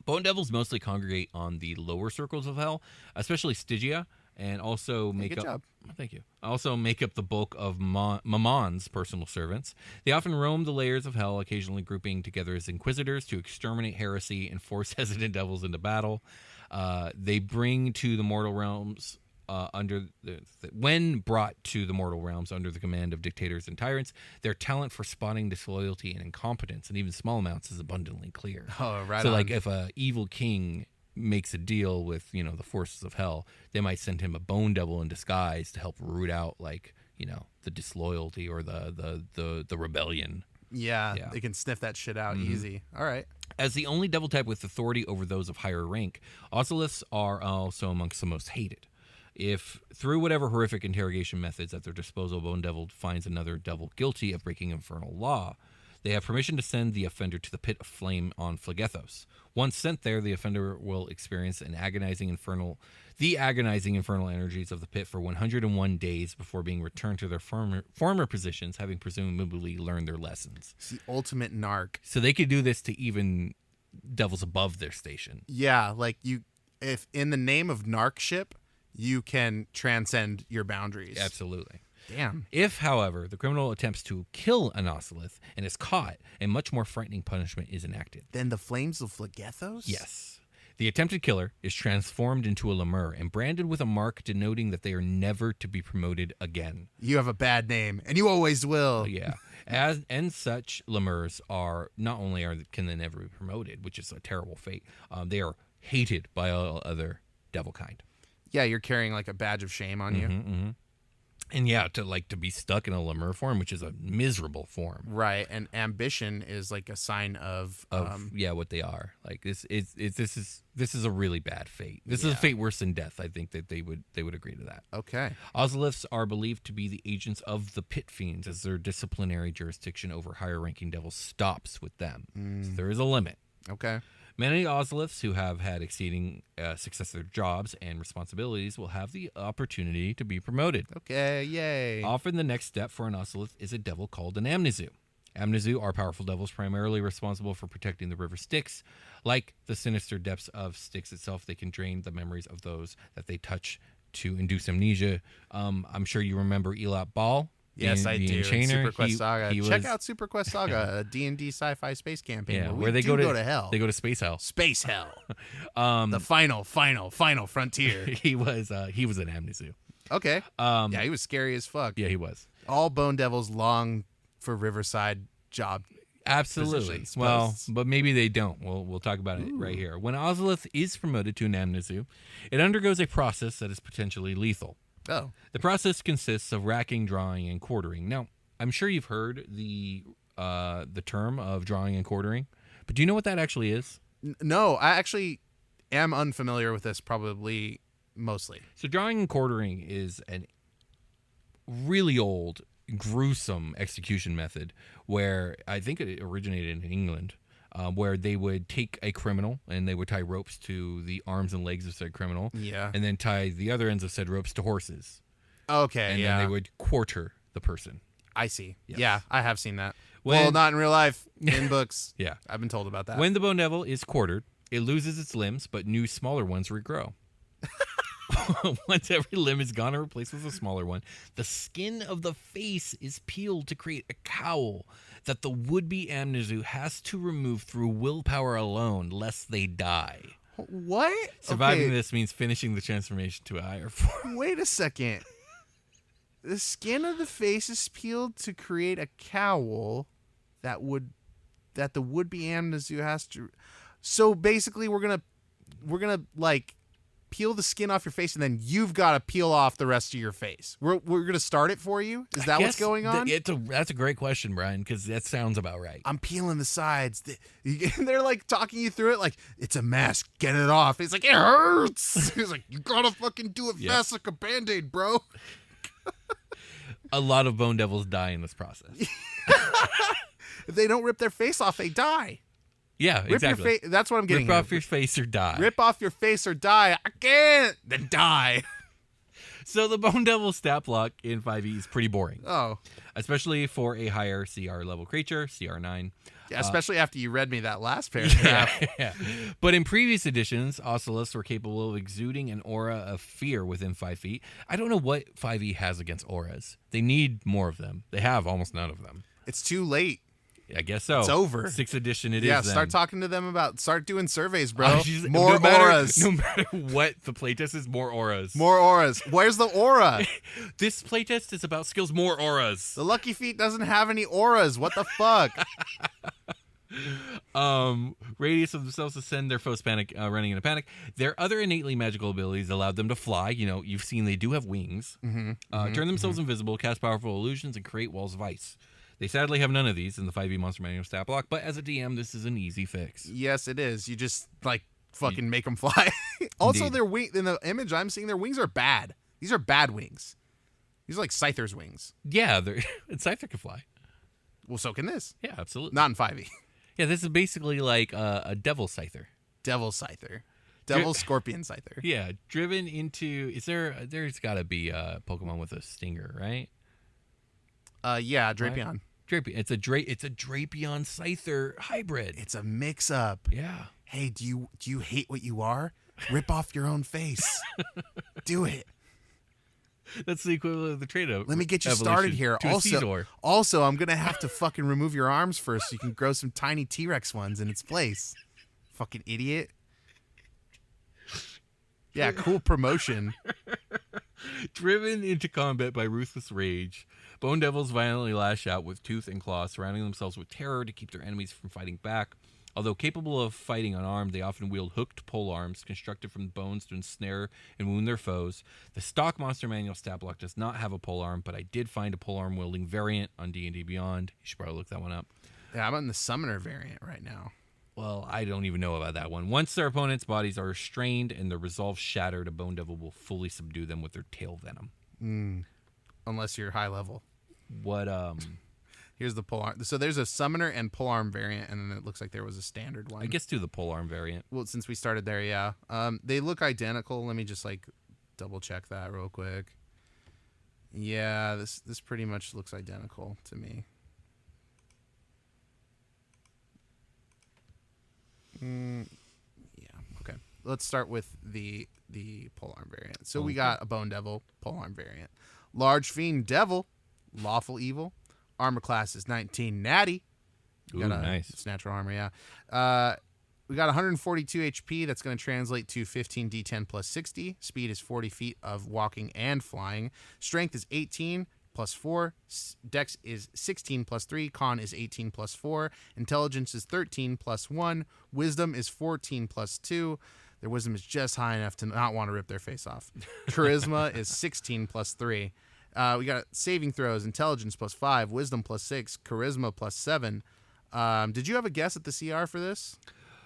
Bone devils mostly congregate on the lower circles of hell, especially Stygia, and also make good up. job. Thank you. Also make up the bulk of Mammon's personal servants. They often roam the layers of hell, occasionally grouping together as inquisitors to exterminate heresy and force hesitant devils into battle. They bring to the mortal realms when brought to the mortal realms under the command of dictators and tyrants, their talent for spotting disloyalty and incompetence, and even small amounts, is abundantly clear. Oh, right. So, on. like, if a evil king makes a deal with, the forces of hell, they might send him a bone devil in disguise to help root out, like, the disloyalty or the rebellion. Yeah, Yeah. they can sniff that shit out easy. All right. As the only devil type with authority over those of higher rank, Oceliths are also amongst the most hated. If, through whatever horrific interrogation methods at their disposal, Bone Devil finds another devil guilty of breaking infernal law, they have permission to send the offender to the pit of flame on Phlegethos. Once sent there, the offender will experience the agonizing infernal energies of the pit for 101 days before being returned to their former positions, having presumably learned their lessons. It's the ultimate narc. So they could do this to even devils above their station. Yeah, like if in the name of narcship, you can transcend your boundaries. Absolutely. Damn. If, however, the criminal attempts to kill an Ocelith and is caught, a much more frightening punishment is enacted. Then the flames of Phlegethos? Yes. The attempted killer is transformed into a lemur and branded with a mark denoting that they are never to be promoted again. You have a bad name, and you always will. Yeah. And such lemurs can they never be promoted, which is a terrible fate. They are hated by all other devil kind. Yeah, you're carrying like a badge of shame on you. Mm-hmm. And yeah, to be stuck in a lemur form, which is a miserable form. Right, and ambition is like a sign of what they are. Like this is a really bad fate. This is a fate worse than death. I think that they would agree to that. Okay. Oceliths are believed to be the agents of the pit fiends, as their disciplinary jurisdiction over higher ranking devils stops with them. So there is a limit. Okay. Many Ozoliths who have had exceeding success at their jobs and responsibilities will have the opportunity to be promoted. Okay, yay. Often the next step for an Ozolith is a devil called an Amnesu. Amnesu are powerful devils primarily responsible for protecting the river Styx. Like the sinister depths of Styx itself, they can drain the memories of those that they touch to induce amnesia. I'm sure you remember Elot Ball. Yes, I do. Super Quest Saga. Check was, out Super Quest Saga, a D&D sci-fi space campaign where they go to hell. They go to space hell. Space hell. The final frontier. He was an Amnesu. Okay. Yeah, he was scary as fuck. Yeah, he was. All Bone Devils long for Riverside job. Absolutely. Well, but maybe they don't. We'll talk about it right here. When Ozolith is promoted to an Amnesu, it undergoes a process that is potentially lethal. Oh. The process consists of racking, drawing, and quartering. Now, I'm sure you've heard the term of drawing and quartering, but do you know what that actually is? No, I actually am unfamiliar with this, probably mostly. So drawing and quartering is an really old, gruesome execution method where I think it originated in England, where they would take a criminal and they would tie ropes to the arms and legs of said criminal, and then tie the other ends of said ropes to horses. Okay, and then they would quarter the person. I see. Yes. Yeah, I have seen that. Well, not in real life, in books. Yeah. I've been told about that. When the Bone Devil is quartered, it loses its limbs, but new smaller ones regrow. Once every limb is gone and replaced with a smaller one, the skin of the face is peeled to create a cowl that the would-be Amnesu has to remove through willpower alone, lest they die. What? Surviving this means finishing the transformation to a higher form. Wait a second. The skin of the face is peeled to create a cowl that the would-be Amnesu has to. So basically, we're gonna like peel the skin off your face, and then you've got to peel off the rest of your face. We're gonna start it for you. Is that what's going on? That's a great question, Brian, because that sounds about right. I'm peeling the sides. They're like talking you through it, like it's a mask. Get it off. He's like, it hurts. He's like, you gotta fucking do it fast like a Band-Aid, bro. A lot of Bone Devils die in this process. If they don't rip their face off, they die. Yeah, exactly. That's what I'm getting. Rip off your face or die. Rip off your face or die. I can't. Then die. So the Bone Devil stat block in 5e is pretty boring. Oh. Especially for a higher CR level creature, CR9. Yeah, especially after you read me that last paragraph. Yeah. But in previous editions, Ozoliths were capable of exuding an aura of fear within 5 feet. I don't know what 5e has against auras. They need more of them. They have almost none of them. It's too late. I guess so. It's over. 6th edition it is. Yeah, then. start talking to them start doing surveys, bro. More auras. No matter what the playtest is, more auras. More auras. Where's the aura? This playtest is about skills, more auras. The Lucky Feet doesn't have any auras. What the fuck? Radius of themselves to send their foes panic, running in a panic. Their other innately magical abilities allowed them to fly. You know, you've seen they do have wings. Turn themselves invisible, cast powerful illusions, and create walls of ice. They sadly have none of these in the 5e Monster Manual stat block, but as a DM, this is an easy fix. Yes, it is. You just, like, fucking make them fly. Also, Indeed. their wing, in the image I'm seeing, their wings are bad. These are bad wings. These are like Scyther's wings. Yeah, Scyther can fly. Well, so can this. Yeah, absolutely. Not in 5e. Yeah, this is basically like a Devil Scyther. Devil Scyther. Devil Scorpion Scyther. Yeah, driven into... There's got to be a Pokemon with a stinger, right? Yeah, Drapion. Right? It's a Drapion Scyther hybrid. It's a mix-up. Yeah. Hey, do you hate what you are? Rip off your own face. Do it. That's the equivalent of the trait of Let me get you started here. Also, I'm gonna have to fucking remove your arms first so you can grow some tiny T-Rex ones in its place. Fucking idiot. Yeah, cool promotion. Driven into combat by ruthless rage, Bone Devils violently lash out with tooth and claw, surrounding themselves with terror to keep their enemies from fighting back. Although capable of fighting unarmed, they often wield hooked pole arms constructed from bones to ensnare and wound their foes. The stock Monster Manual stat block does not have a pole arm, but I did find a pole arm wielding variant on D&D Beyond. You should probably look that one up. Yeah, I'm on the Summoner variant right now. Well, I don't even know about that one. Once their opponents' bodies are restrained and their resolve shattered, a Bone Devil will fully subdue them with their tail venom. Unless you're high level. What, Here's the polearm. So there's a summoner and polearm variant, and then it looks like there was a standard one. I guess do the polearm variant. Well, since we started there, yeah. They look identical. Let me just like double check that real quick. Yeah, this pretty much looks identical to me. Yeah. Okay. Let's start with the polearm variant. So we got a Bone Devil polearm variant, Large Fiend Devil, Lawful Evil. Armor class is 19 natty. Ooh, nice. It's natural armor, yeah. We got 142 HP. That's going to translate to 15 D10 plus 60. Speed is 40 feet of walking and flying. Strength is 18 plus 4. Dex is 16 plus 3. Con is 18 plus 4. Intelligence is 13 plus 1. Wisdom is 14 plus 2. Their wisdom is just high enough to not want to rip their face off. Charisma is 16 plus 3. We got saving throws, intelligence plus 5, wisdom plus 6, charisma plus 7. Did you have a guess at the CR for this?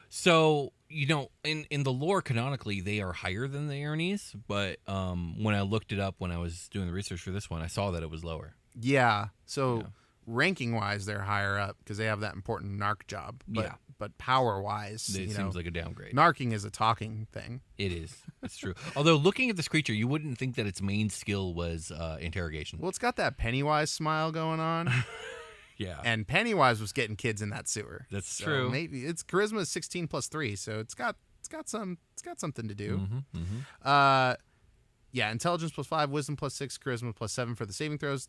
So, in the lore, canonically, they are higher than the Erinyes, but when I looked it up when I was doing the research for this one, I saw that it was lower. Yeah. So, ranking-wise, they're higher up because they have that important narc job. But power-wise, it seems like a downgrade. Narking is a talking thing. It is. It's true. Although, looking at this creature, you wouldn't think that its main skill was interrogation. Well, it's got that Pennywise smile going on. Yeah. And Pennywise was getting kids in that sewer. That's true. Maybe its charisma is 16 plus 3, so it's got something to do. Yeah, intelligence plus 5, wisdom plus 6, charisma plus 7 for the saving throws.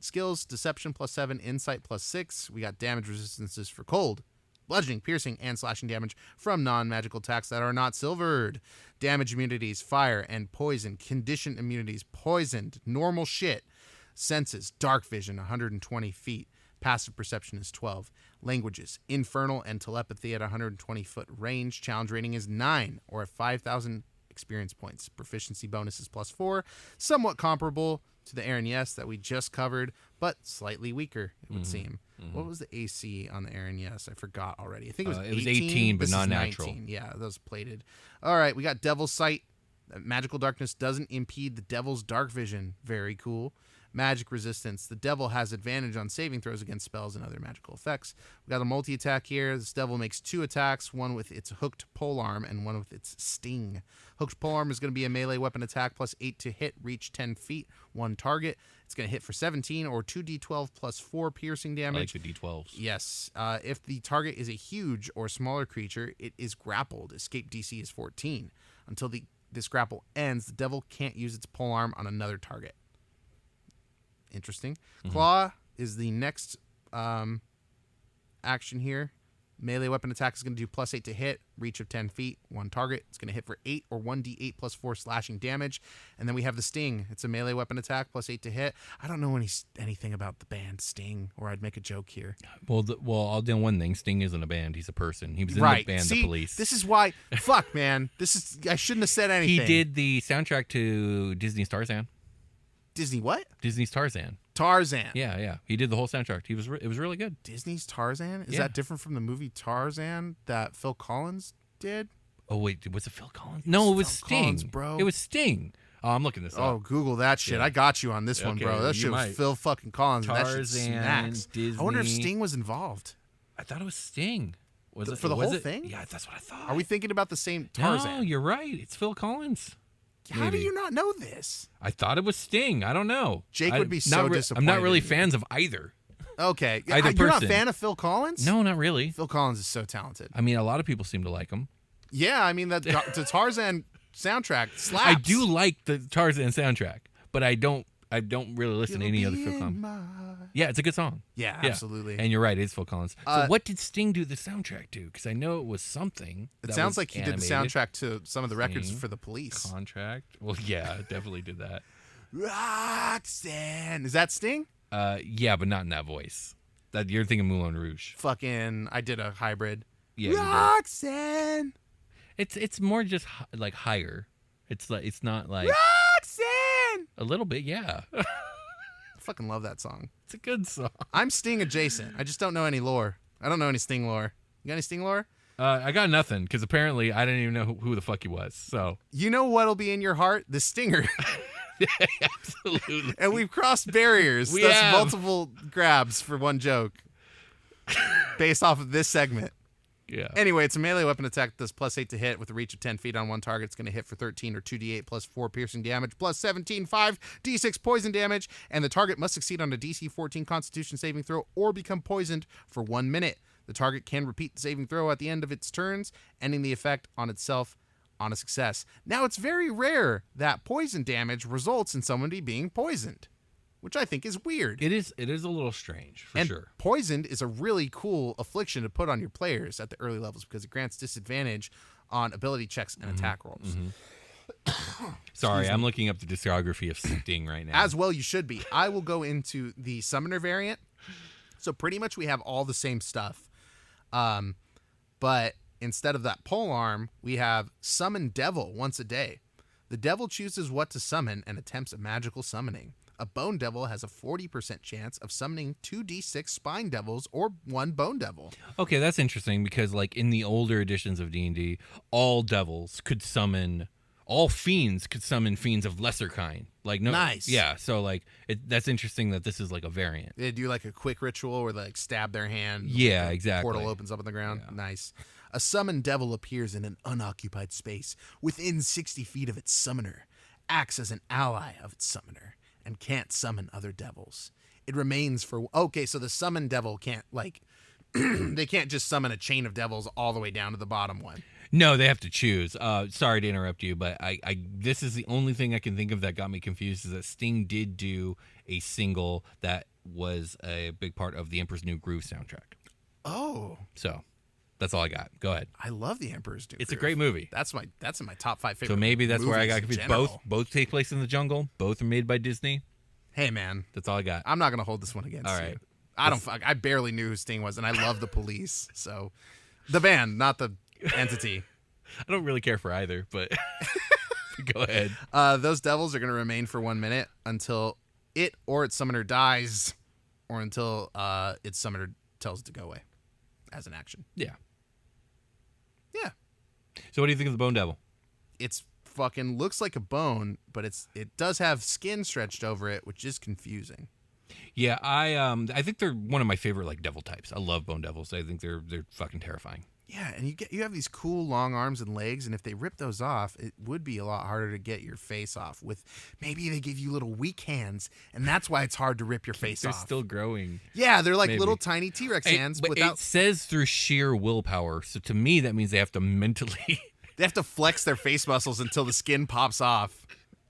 Skills, deception plus 7, insight plus 6. We got damage resistances for cold, bludgeoning, piercing, and slashing damage from non-magical attacks that are not silvered. Damage immunities, fire and poison. Condition immunities, poisoned, normal shit. Senses, dark vision, 120 feet. Passive perception is 12. Languages, infernal and telepathy at 120-foot range. Challenge rating is 9 or 5,000 experience points. Proficiency bonus is plus 4. Somewhat comparable to the Erinyes that we just covered, but slightly weaker, it would seem. What was the AC on the Erinyes? I forgot already. I think it was 18, but this not is natural. 19. Yeah, those plated. All right, we got Devil's Sight. Magical darkness doesn't impede the devil's dark vision. Very cool. Magic resistance. The devil has advantage on saving throws against spells and other magical effects. We got a multi-attack here. This devil makes 2 attacks, one with its hooked polearm and one with its sting. Hooked polearm is going to be a melee weapon attack plus 8 to hit, reach 10 feet, 1 target. It's going to hit for 17 or 2d12 plus 4 piercing damage. I like the d12s. Yes. If the target is a huge or smaller creature, it is grappled. Escape DC is 14. Until this grapple ends, the devil can't use its polearm on another target. Interesting. Claw is the next action here. Melee weapon attack is going to do plus 8 to hit, reach of 10 feet, 1 target. It's going to hit for 8 or 1d8 plus 4 slashing damage. And then we have the Sting. It's a melee weapon attack plus 8 to hit. I don't know anything about the band Sting, or I'd make a joke here. Well, I'll do one thing. Sting isn't a band. He's a person. He was in the band See, The Police. This is why. Fuck, man. I shouldn't have said anything. He did the soundtrack to Disney's Tarzan. Disney what? Disney's Tarzan. Tarzan. Yeah. He did the whole soundtrack. It was really good. Disney's Tarzan? Is Yeah. that different from the movie Tarzan that Phil Collins did? Oh wait, was it Phil Collins? No, it was Phil Sting, Collins, bro. It was Sting. Oh, I'm looking this Oh, up. Google that shit. Yeah. I got you on this one, Okay, bro. That you shit was might. Phil fucking Collins. And that shit Tarzan, smacks. Disney. I wonder if Sting was involved. I thought it was Sting. Was it For the was whole it? thing? Yeah, that's what I thought. Are we thinking about the same No, Tarzan? you're right. It's Phil Collins. How do maybe. you not know this? I thought it was Sting. I don't know. Jake would be so I'm not disappointed really in you. fans of either. Okay. Either You're not a person. fan of Phil Collins? No, not really. Phil Collins is so talented. I mean, a lot of people seem to like him. Yeah, I mean, the Tarzan soundtrack slaps. I do like the Tarzan soundtrack, but I don't really listen to any other Phil Collins. Yeah, it's a good song. Yeah, absolutely. And you're right, it's Phil Collins. So what did Sting do the soundtrack to? Because I know it was something. It that sounds was like he did the animated. soundtrack to some of the records Sting. for the Police. Contract. Well, yeah, it definitely did that. Roxanne. Is that Sting? Yeah, but not in that voice. That you're thinking Moulin Rouge. Fucking, I did a hybrid. Yeah, you did. Roxanne. It's more just like higher. It's not like Roxanne. a little bit. Yeah, I fucking love that song. it's a good song. I'm Sting adjacent. I just don't know any lore. I don't know any Sting lore. You got any Sting lore? I got nothing because apparently I didn't even know who the fuck he was. So You know what'll be in your heart? The stinger. Absolutely. And we've crossed barriers. We That's have. multiple grabs for one joke based off of this segment. Yeah. Anyway, it's a melee weapon attack that does +8 to hit with a reach of 10 feet on one target. It's going to hit for 13 or 2d8 plus 4 piercing damage plus 17, 5d6 poison damage. And the target must succeed on a DC 14 Constitution saving throw or become poisoned for 1 minute. The target can repeat the saving throw at the end of its turns, ending the effect on itself on a success. Now, it's very rare that poison damage results in somebody being poisoned, which I think is weird. It is a little strange, for And sure. poisoned is a really cool affliction to put on your players at the early levels because it grants disadvantage on ability checks and attack rolls. Sorry, I'm looking up the discography of Sting right now. As well you should be. I will go into the summoner variant. So pretty much we have all the same stuff. But instead of that pole arm, we have summon devil once a day. The devil chooses what to summon and attempts a magical summoning. A bone devil has a 40% chance of summoning 2d6 spine devils or 1 bone devil. Okay, that's interesting because, like, in the older editions of D&D, all devils could summon, all fiends could summon fiends of lesser kind. Like, no, Nice. Yeah, so, like, that's interesting that this is, like, a variant. They do like a quick ritual where they like stab their hand. Yeah, like, a exactly. Portal opens up in the ground. Yeah. Nice. A summoned devil appears in an unoccupied space within 60 feet of its summoner, acts as an ally of its summoner, and can't summon other devils. It remains for... Okay, so the summoned devil can't, like... they can't just summon a chain of devils all the way down to the bottom one. No, they have to choose. Sorry to interrupt you, but I this is the only thing I can think of that got me confused is that Sting did do a single that was a big part of the Emperor's New Groove soundtrack. Oh, So that's all I got. Go ahead. I love the Emperor's New It's a Groove. great movie. That's in my top 5 favorite So maybe that's where I movies got in confused. general. Both take place in the jungle. Both are made by Disney. Hey, man. That's all I got. I'm not going to hold this one against All you. right. I barely knew who Sting was, and I love the Police. So, the band, not the entity. I don't really care for either, but go ahead. Those devils are going to remain for 1 minute until it or its summoner dies, or until its summoner tells it to go away as an action. Yeah. Yeah. So what do you think of the Bone Devil? It's fucking looks like a bone, but it does have skin stretched over it, which is confusing. Yeah, I think they're one of my favorite like devil types. I love Bone Devils. I think they're fucking terrifying. Yeah, and you have these cool long arms and legs, and if they rip those off, it would be a lot harder to get your face off. With maybe they give you little weak hands, and that's why it's hard to rip your face They're off. still growing. Yeah, they're like Maybe. little tiny T-Rex hands. But Without it says through sheer willpower. So to me, that means they have to mentally. they have to flex their face muscles until the skin pops off.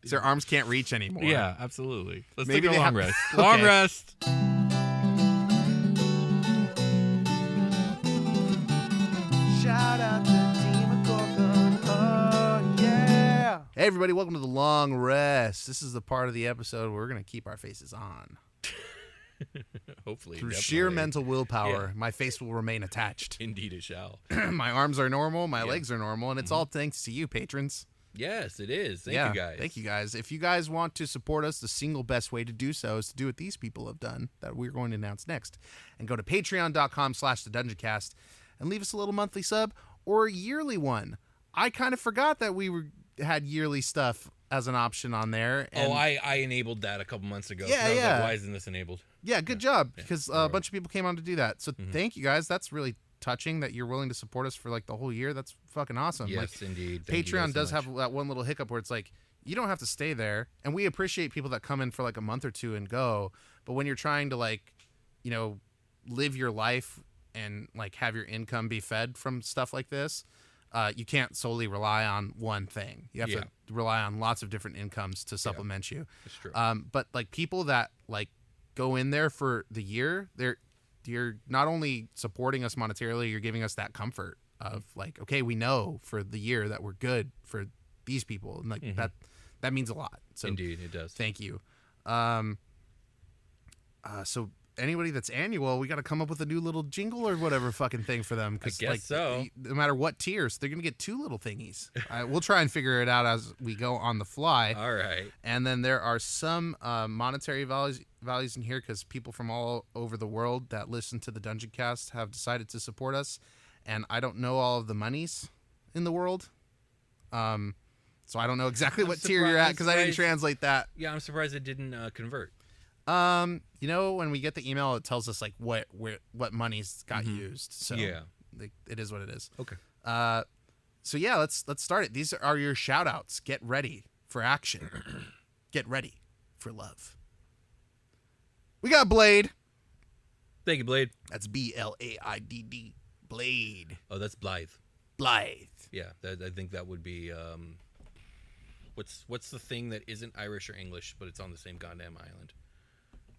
So their arms can't reach anymore. Yeah, absolutely. Let's Maybe take a they long have- rest. Okay. Long rest. Shout out to Demon Gorgon. Oh, yeah. Hey, everybody, welcome to the long rest. This is the part of the episode where we're going to keep our faces on. Hopefully, Through definitely. sheer mental willpower, Yeah. my face will remain attached. Indeed, it shall. My arms are normal, my legs are normal, and it's Mm-hmm. all thanks to you, patrons. Yes, it is. Thank Yeah, you guys. Thank you, guys. If you guys want to support us, the single best way to do so is to do what these people have done that we're going to announce next. And go to patreon.com/thedungeoncast and leave us a little monthly sub or a yearly one. I kind of forgot that we had yearly stuff as an option on there. And I enabled that a couple months ago. Yeah, I was yeah. like, why isn't this enabled? yeah, good job, because you're a bunch of people came on to do that. So thank you, guys. That's really touching that you're willing to support us for like the whole year. That's fucking awesome. Yes, Like, indeed. Thank you Patreon guys so does much. have that one little hiccup where it's like you don't have to stay there, and we appreciate people that come in for like a month or two and go. But when you're trying to like, you know, live your life and like have your income be fed from stuff like this, you can't solely rely on one thing. You have Yeah. to rely on lots of different incomes to supplement you. It's true. But like people that like go in there for the year, you're not only supporting us monetarily, you're giving us that comfort of like, okay, we know for the year that we're good for these people, and like that means a lot. So Indeed, it does. thank you. So anybody that's annual, we got to come up with a new little jingle or whatever fucking thing for them. I guess like, so. No matter what tiers, they're gonna get 2 little thingies. We'll try and figure it out as we go on the fly. All right. And then there are some monetary values in here because people from all over the world that listen to the Dungeoncast have decided to support us. And I don't know all of the monies in the world. So I don't know exactly what tier you're surprised- at because I didn't translate that. Yeah, I'm surprised it didn't convert. You know, when we get the email, it tells us like what money's got used. So Yeah. like, it is what it is. Okay. So yeah, let's start it. These are your shout outs. Get ready for action. Get ready for love. We got Blade. Thank you, Blade. That's BLAIDD. Blade. Oh, that's Blythe. Blythe. Yeah, I think that would be. What's the thing that isn't Irish or English, but it's on the same goddamn island?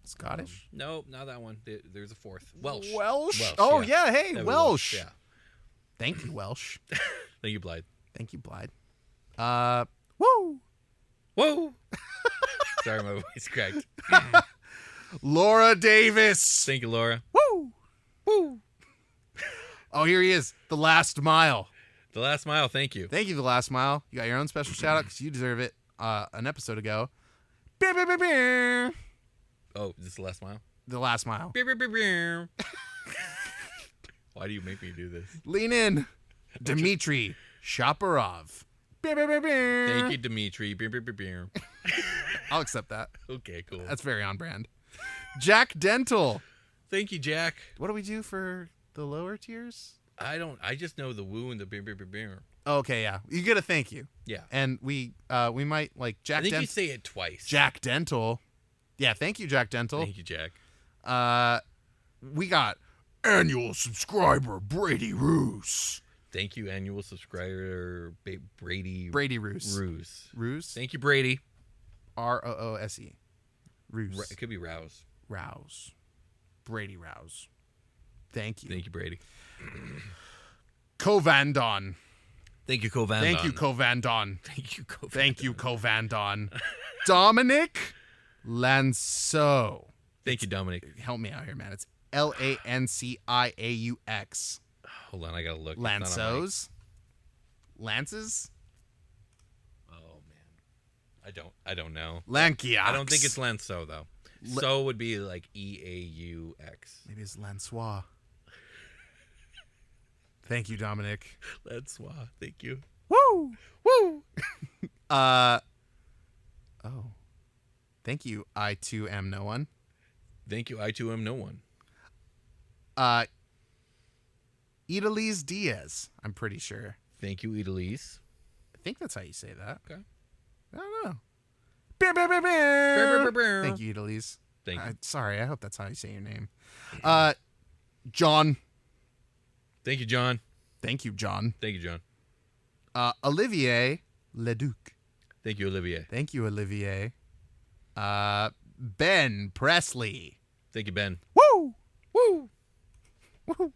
Scottish. No, not that one. There's a fourth. Welsh. Welsh. Oh yeah. Hey, That was Welsh. Yeah. Thank you, Welsh. Thank you, Blythe. Thank you, Blythe. Woo. Whoa. Sorry, my voice cracked. Laura Davis. Thank you, Laura. Woo. Woo. Oh, here he is. The Last Mile. The Last Mile. Thank you. Thank you, The Last Mile. You got your own special shout out because you deserve it. An episode ago. Beer, beer, beer, beer. Oh, is this The Last Mile? The Last Mile. Beer, beer, beer, beer. Why do you make me do this? Lean in. Dmitry Shaparov. Beer, beer, beer, beer. Thank you, Dimitri. Beer, beer, beer, beer. I'll accept that. Okay, cool. That's very on brand. Jack Dental. Thank you, Jack. What do we do for the lower tiers? I just know the woo and the beer, beer, beer, beer. Okay, yeah. You get a thank you. Yeah. And we might like Jack I think Dental. you say it twice. Jack Dental. Yeah, thank you, Jack Dental. Thank you, Jack. We got annual subscriber Brady Roos. Thank you, annual subscriber Brady Roos. Roos. Roos. Thank you, Brady. Roose. Roos. It could be Rouse. Rouse. Brady Rouse. Thank you. Thank you, Brady. Covandon. Thank you, Covandon. Thank you, Covandon. Thank you, Covandon. Thank you, Covandon. Dominic Lanceau. Thank you, Dominic. Help me out here, man. It's Lanciaux. Hold on, I gotta look. It's not on Lanceaus? Lances? my- Oh man, I don't know. Lankiax. I don't think it's Lanceau though. So would be like EAUX. Maybe it's Lancois. Thank you, Dominic. Lancois. Thank you. Woo! Woo! Oh. Thank you, I too am no one. Thank you. I too am no one. Idalise Diaz, I'm pretty sure. Thank you, Idalise. I think that's how you say that. Okay. I don't know. Beer, beer, beer, beer. Beer. Thank you, Idalise. Thank you. Sorry, I hope that's how you say your name. John. Thank you, John. Thank you, John. Thank you, John. Olivier Leduc. Thank you, Olivier. Thank you, Olivier. Ben Presley. Thank you, Ben. Woo! Woo! Woo!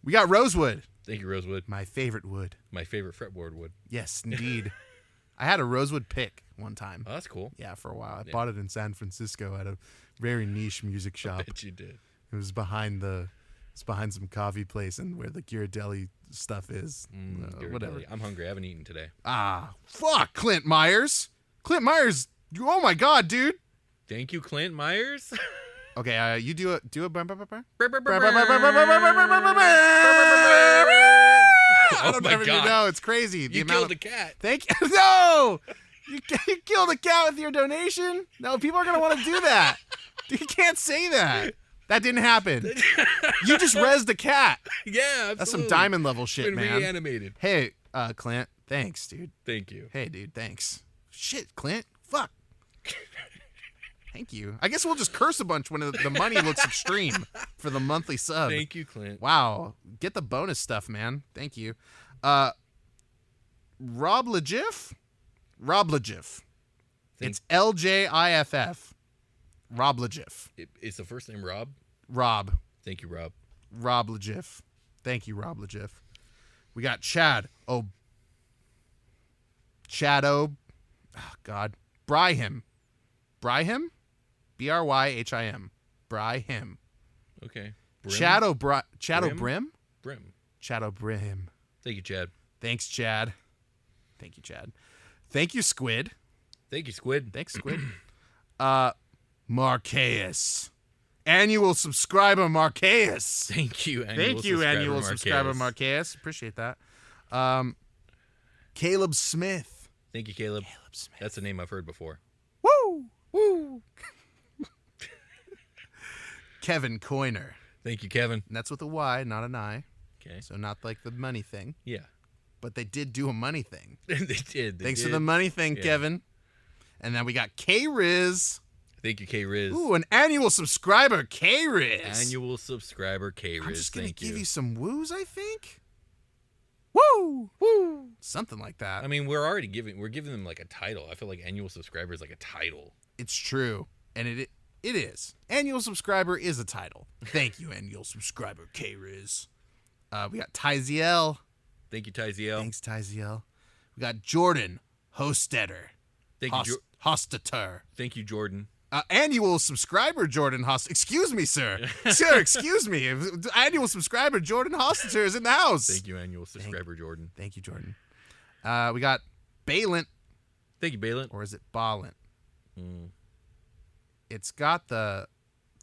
We got Rosewood. Thank you, Rosewood. My favorite wood. My favorite fretboard wood. Yes, indeed. I had a rosewood pick one time. Oh, that's cool. Yeah, for a while. I Yeah. bought it in San Francisco at a very niche music I shop. bet you did. It was behind some coffee place and where the Ghirardelli stuff is. Whatever. I'm hungry. I haven't eaten today. Fuck, Clint Myers. Clint Myers. Oh my God, dude. Thank you, Clint Myers. Okay, you do it. I Oh don't my even God. know. It's crazy. The You amount killed of- a cat. Thank you. No, you killed a cat with your donation. No, people are gonna want to do that. You can't say that. That didn't happen. You just rezzed a cat. Yeah, absolutely. That's some diamond level shit, Been man. reanimated. Hey, Clint. Thanks, dude. Thank you. Hey, dude. Thanks. Shit, Clint. Fuck. Thank you. I guess we'll just curse a bunch when the money looks extreme for the monthly sub. Thank you, Clint. Wow. Get the bonus stuff, man. Thank you. Rob Legiff? Rob Legiff. It's LJIFF. Rob Legiff. Is the first name Rob? Rob. Thank you, Rob. Rob Legiff. Thank you, Rob Legiff. We got Chad. Oh, God. Bryhim. Bryhim? Bryhim. Bryhim. Okay. Chado Brim? Brim. Chado Brim. Thank you, Chad. Thanks, Chad. Thank you, Chad. Thank you, Squid. Thank you, Squid. Thanks, Squid. Marqueus. Annual subscriber Thank you, annual subscriber Marqueus. Appreciate that. Caleb Smith. Thank you, Caleb. Caleb Smith. That's a name I've heard before. Woo! Woo! Kevin Coiner. Thank you, Kevin. And that's with a Y, not an I. Okay. So not like the money thing. Yeah. But they did do a money thing. they did. Thanks for the money thing, Yeah. Kevin. And then we got K-Riz. Thank you, K-Riz. Ooh, an annual subscriber, K-Riz. Annual subscriber, K-Riz. I'm just going to Thank give you some woos, I think. Woo! Woo! Something like that. I mean, we're giving them like a title. I feel like annual subscriber is like a title. It's true. And it is. Annual subscriber is a title. Thank you, annual subscriber, K-Riz. We got Tyziel. Thank you, Tyziel. Thanks, Tyziel. We got Jordan Hostetter. Thank you, Hostetter. Thank you, Jordan. Annual subscriber Jordan Excuse me, sir. Sir, excuse me. Annual subscriber Jordan Hostetter is in the house. Thank you, annual subscriber, Jordan. Thank you, Jordan. We got Balint. Thank you, Balin. Or is it Balint? It's got the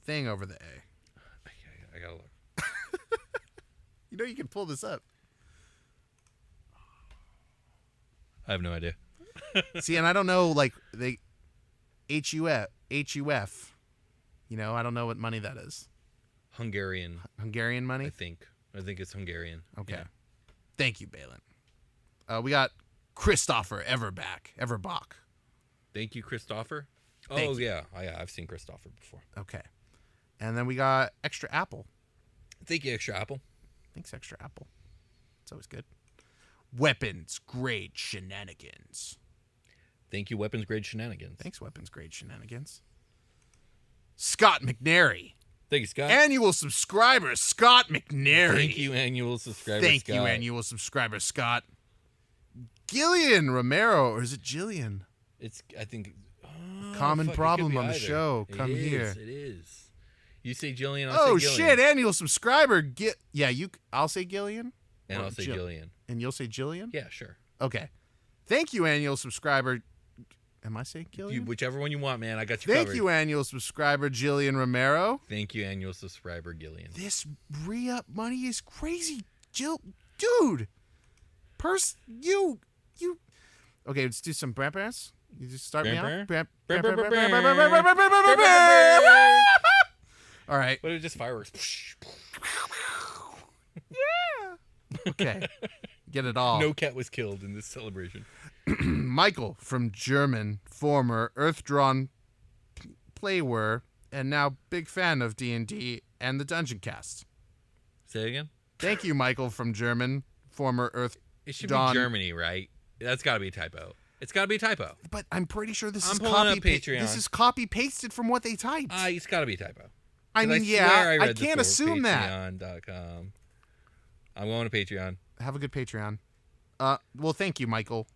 thing over the A. I gotta look. You know you can pull this up. I have no idea. See, and I don't know, like, they HUF. You know, I don't know what money that is. Hungarian Money? I think it's Hungarian. Okay. Yeah. Thank you, Balin. We got Christopher Everbach. Thank you, Christopher. Thank you. Yeah. I've seen Christopher before. Okay. And then we got Extra Apple. Thank you, Extra Apple. Thanks, Extra Apple. It's always good. Weapons Grade Shenanigans. Thank you, Weapons Grade Shenanigans. Thanks, Weapons Grade Shenanigans. Scott McNary. Thank you, Scott. Annual subscriber, Scott McNary. Thank you, annual subscriber, Thank Scott. you, annual subscriber, Scott. Gillian Romero, or is it Jillian? It's, I think... Common fuck, it problem could be on the either. show. Come here. It is. You say Jillian, Oh, I'll say Gillian. shit, annual subscriber. I'll say Gillian. And Or I'll say Gillian. And you'll say Jillian? Yeah, sure. Okay. Thank you, annual subscriber. Am I saying Gillian? Whichever one you want, man. I got you Thank covered. you, annual subscriber Jillian Romero. Thank you, annual subscriber Gillian. This re-up money is crazy, dude. You. Okay, let's do some brampers. You just start me off. All right. What are just fireworks? Yeah. Okay. Get it all. No cat was killed in this celebration. Michael from German, former Earth-drawn player, and now big fan of D&D and the Dungeoncast. Say it again? Thank you, Michael from German, former Earth-drawn. It should be Germany, right? That's got to be a typo. It's got to be a typo. But I'm pretty sure this I'm is pulling up Patreon. This is copy-pasted from what they typed. It's got to be a typo. I mean, I can't assume that. Patreon.com. I'm going to Patreon. Have a good Patreon. Well, thank you, Michael.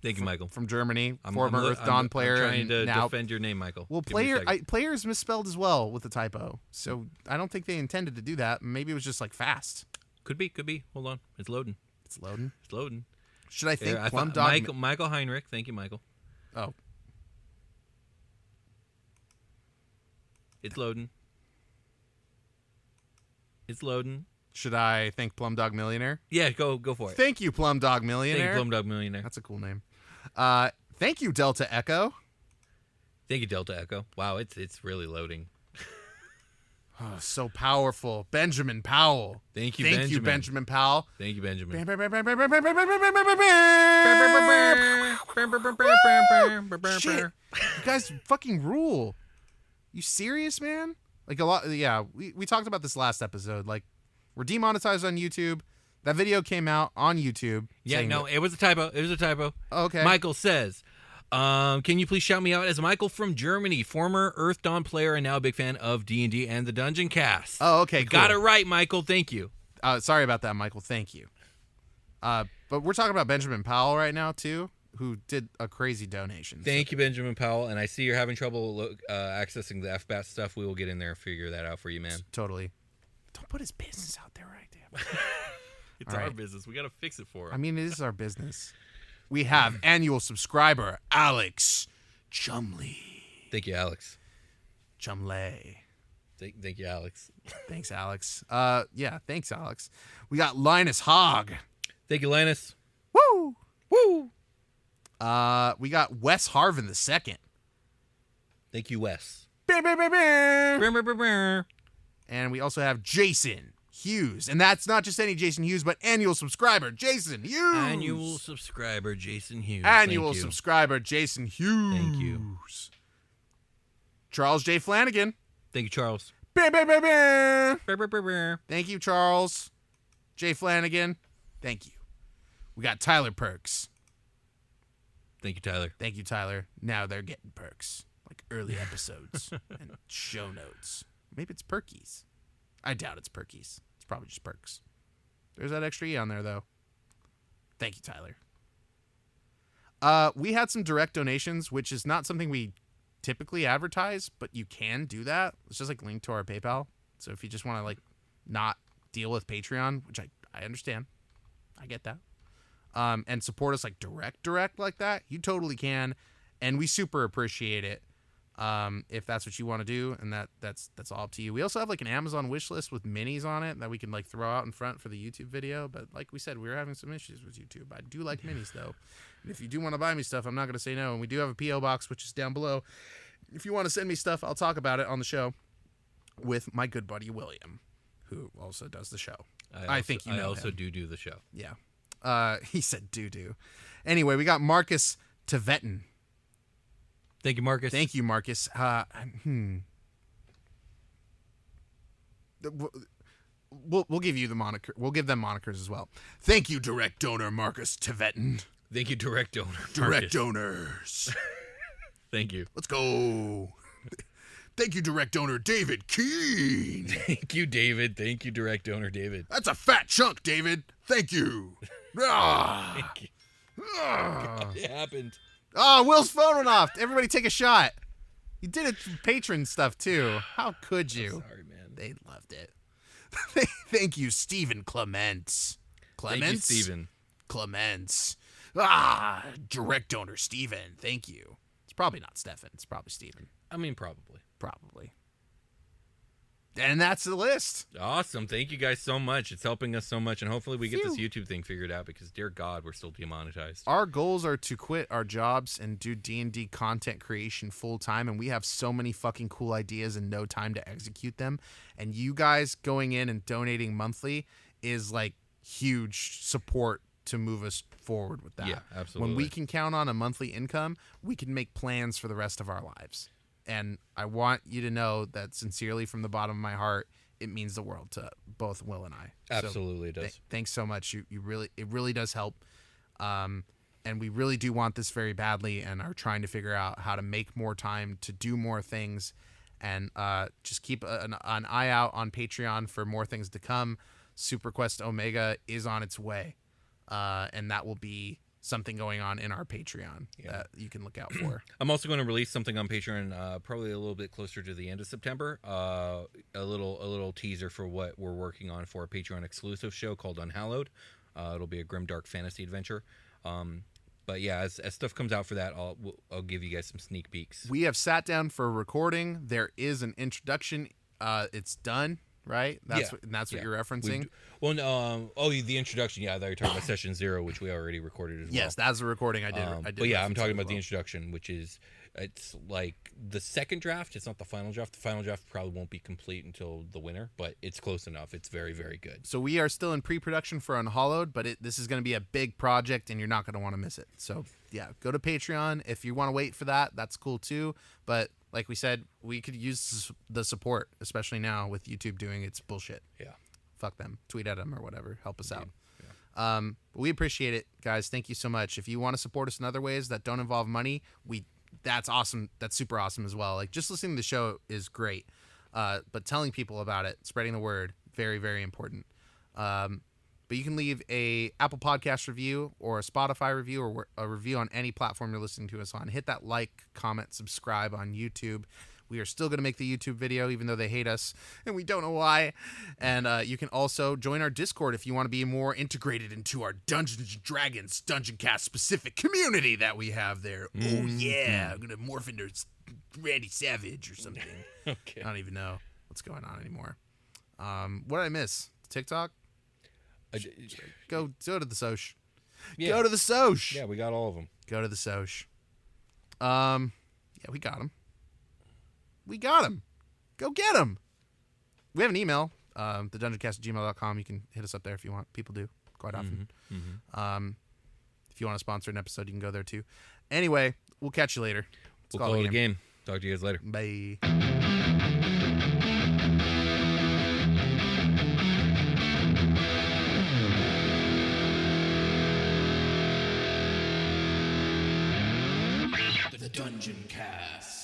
Thank you, Michael. From Germany, former Earth Dawn player. I'm trying to now, defend your name, Michael. Well, player is misspelled as well with a typo. So I don't think they intended to do that. Maybe it was just like fast. Could be. Hold on. It's loading. It's loading. Should I think Yeah, Plum Dog? Michael Heinrich. Thank you, Michael. Oh. It's loading. Should I thank Plum Dog Millionaire? Yeah, go for it. Thank you, Plum Dog Millionaire. Thank you, Plum Dog Millionaire. That's a cool name. Thank you, Delta Echo. Thank you, Delta Echo. Wow, it's really loading. Oh, so powerful. Benjamin Powell. Thank you, Benjamin Powell. Thank you, Benjamin. Shit. You guys fucking rule. You serious, man? Like a lot. Yeah, we talked about this last episode. Like, we're demonetized on YouTube. That video came out on YouTube. Yeah, no, it was a typo. Okay. Michael says, can you please shout me out as Michael from Germany, former Earth Dawn player and now a big fan of D&D and the Dungeoncast. Oh, okay, cool. Got it right, Michael. Thank you. Sorry about that, Michael. Thank you. But we're talking about Benjamin Powell right now, too, who did a crazy donation. Thank you, Benjamin Powell. And I see you're having trouble accessing the FBAT stuff. We will get in there and figure that out for you, man. Totally. Don't put his business out there right there. It's our business. We got to fix it for him. I mean, it is our business. We have annual subscriber Alex Chumley. Thank you, Alex. Chumley. Thank you, Alex. Thanks, Alex. Yeah, thanks, Alex. We got Linus Hogg. Thank you, Linus. Woo! Woo! We got Wes Harvin II. Thank you, Wes. Bear, bear, bear, bear. Brr, brr, brr, brr. And we also have Jason Hughes. And that's not just any Jason Hughes, but annual subscriber, Jason Hughes. Annual subscriber, Jason Hughes. Annual Thank you. subscriber, Jason Hughes. Thank you. Charles J. Flanagan. Thank you, Charles. Bear, bear, bear, bear. Brr, brr, brr, brr. Thank you, Charles J. Flanagan. Thank you. We got Tyler Perks. Thank you, Tyler. Thank you, Tyler. Now they're getting perks, like early episodes and show notes. Maybe it's perkies. I doubt it's perkies. It's probably just perks. There's that extra E on there, though. Thank you, Tyler. We had some direct donations, which is not something we typically advertise, but you can do that. It's just like linked to our PayPal. So if you just want to like not deal with Patreon, which I understand, I get that, and support us like direct like that, you totally can, and we super appreciate it. If that's what you want to do, and that's all up to you. We also have like an Amazon wish list with minis on it that we can like throw out in front for the YouTube video. But like we said, we were having some issues with YouTube. I do like minis though. And if you do want to buy me stuff, I'm not going to say no. And we do have a P.O. box, which is down below. If you want to send me stuff, I'll talk about it on the show with my good buddy William, who also does the show. I think you know I also him. do the show. Yeah. He said do. Anyway, we got Marcus Tevetin. Thank you, Marcus. Thank you, Marcus. We'll give you the moniker. We'll give them monikers as well. Thank you, direct donor Marcus Tevetin. Thank you, direct donor. Direct Marcus. donors. Thank you. Let's go. Thank you, direct donor David Keene. Thank you, David. Thank you, direct donor David. That's a fat chunk, David. Thank you. Thank you. It happened. Oh, Will's phone went off. Everybody take a shot. You did it for patron stuff, too. How could you? Sorry, man. They loved it. Thank you, Stephen Clements. Thank you, Steven. Clements. Direct donor Stephen. Thank you. It's probably not Stefan. It's probably Stephen. I mean, probably. Probably. And that's the list. Awesome. Thank you guys so much. It's helping us so much. And hopefully we get this YouTube thing figured out because, dear God, we're still demonetized. Our goals are to quit our jobs and do D&D content creation full time. And we have so many fucking cool ideas and no time to execute them. And you guys going in and donating monthly is like huge support to move us forward with that. Yeah, absolutely. When we can count on a monthly income, we can make plans for the rest of our lives. And I want you to know that sincerely from the bottom of my heart, it means the world to both Will and I. Absolutely, it does. Thanks so much. It really does help. And we really do want this very badly and are trying to figure out how to make more time to do more things and just keep an eye out on Patreon for more things to come. Super Quest Omega is on its way. And that will be something going on in our Patreon that you can look out for. I'm also going to release something on Patreon probably a little bit closer to the end of September. A little teaser for what we're working on for a Patreon exclusive show called Unhallowed. It'll be a grimdark fantasy adventure. But yeah, as stuff comes out for that, I'll give you guys some sneak peeks. We have sat down for a recording. There is an introduction. It's done. Right? That's what you're referencing? The introduction. Yeah, I thought you were talking about session 0, which we already recorded as well. Yes, that's the recording I did. But yeah, I'm talking about the introduction, which is, it's like the second draft. It's not the final draft. The final draft probably won't be complete until the winter, but it's close enough. It's very, very good. So we are still in pre-production for Unhallowed, but this is going to be a big project, and you're not going to want to miss it. So yeah, go to Patreon. If you want to wait for that, that's cool too. But like we said, we could use the support, especially now with YouTube doing its bullshit. Yeah. Fuck them. Tweet at them or whatever. Help us out. Yeah. But we appreciate it, guys. Thank you so much. If you want to support us in other ways that don't involve money, that's awesome. That's super awesome as well. Like, just listening to the show is great. But telling people about it, spreading the word, very, very important. But you can leave a Apple Podcast review or a Spotify review or a review on any platform you're listening to us on. Hit that like, comment, subscribe on YouTube. We are still going to make the YouTube video, even though they hate us, and we don't know why. And you can also join our Discord if you want to be more integrated into our Dungeons & Dragons Dungeoncast specific community that we have there. Oh, yeah. I'm going to morph into Randy Savage or something. Okay. I don't even know what's going on anymore. What did I miss? TikTok? Go to the Soch. Yeah. Go to the Soch. Yeah, we got all of them. Go to the Soch. Yeah, we got him. Go get him. We have an email, thedungeoncast@gmail.com. You can hit us up there if you want. People do quite often. If you want to sponsor an episode, you can go there too. Anyway, we'll catch you later. We'll call it a game. Talk to you guys later. Bye. The Dungeoncast.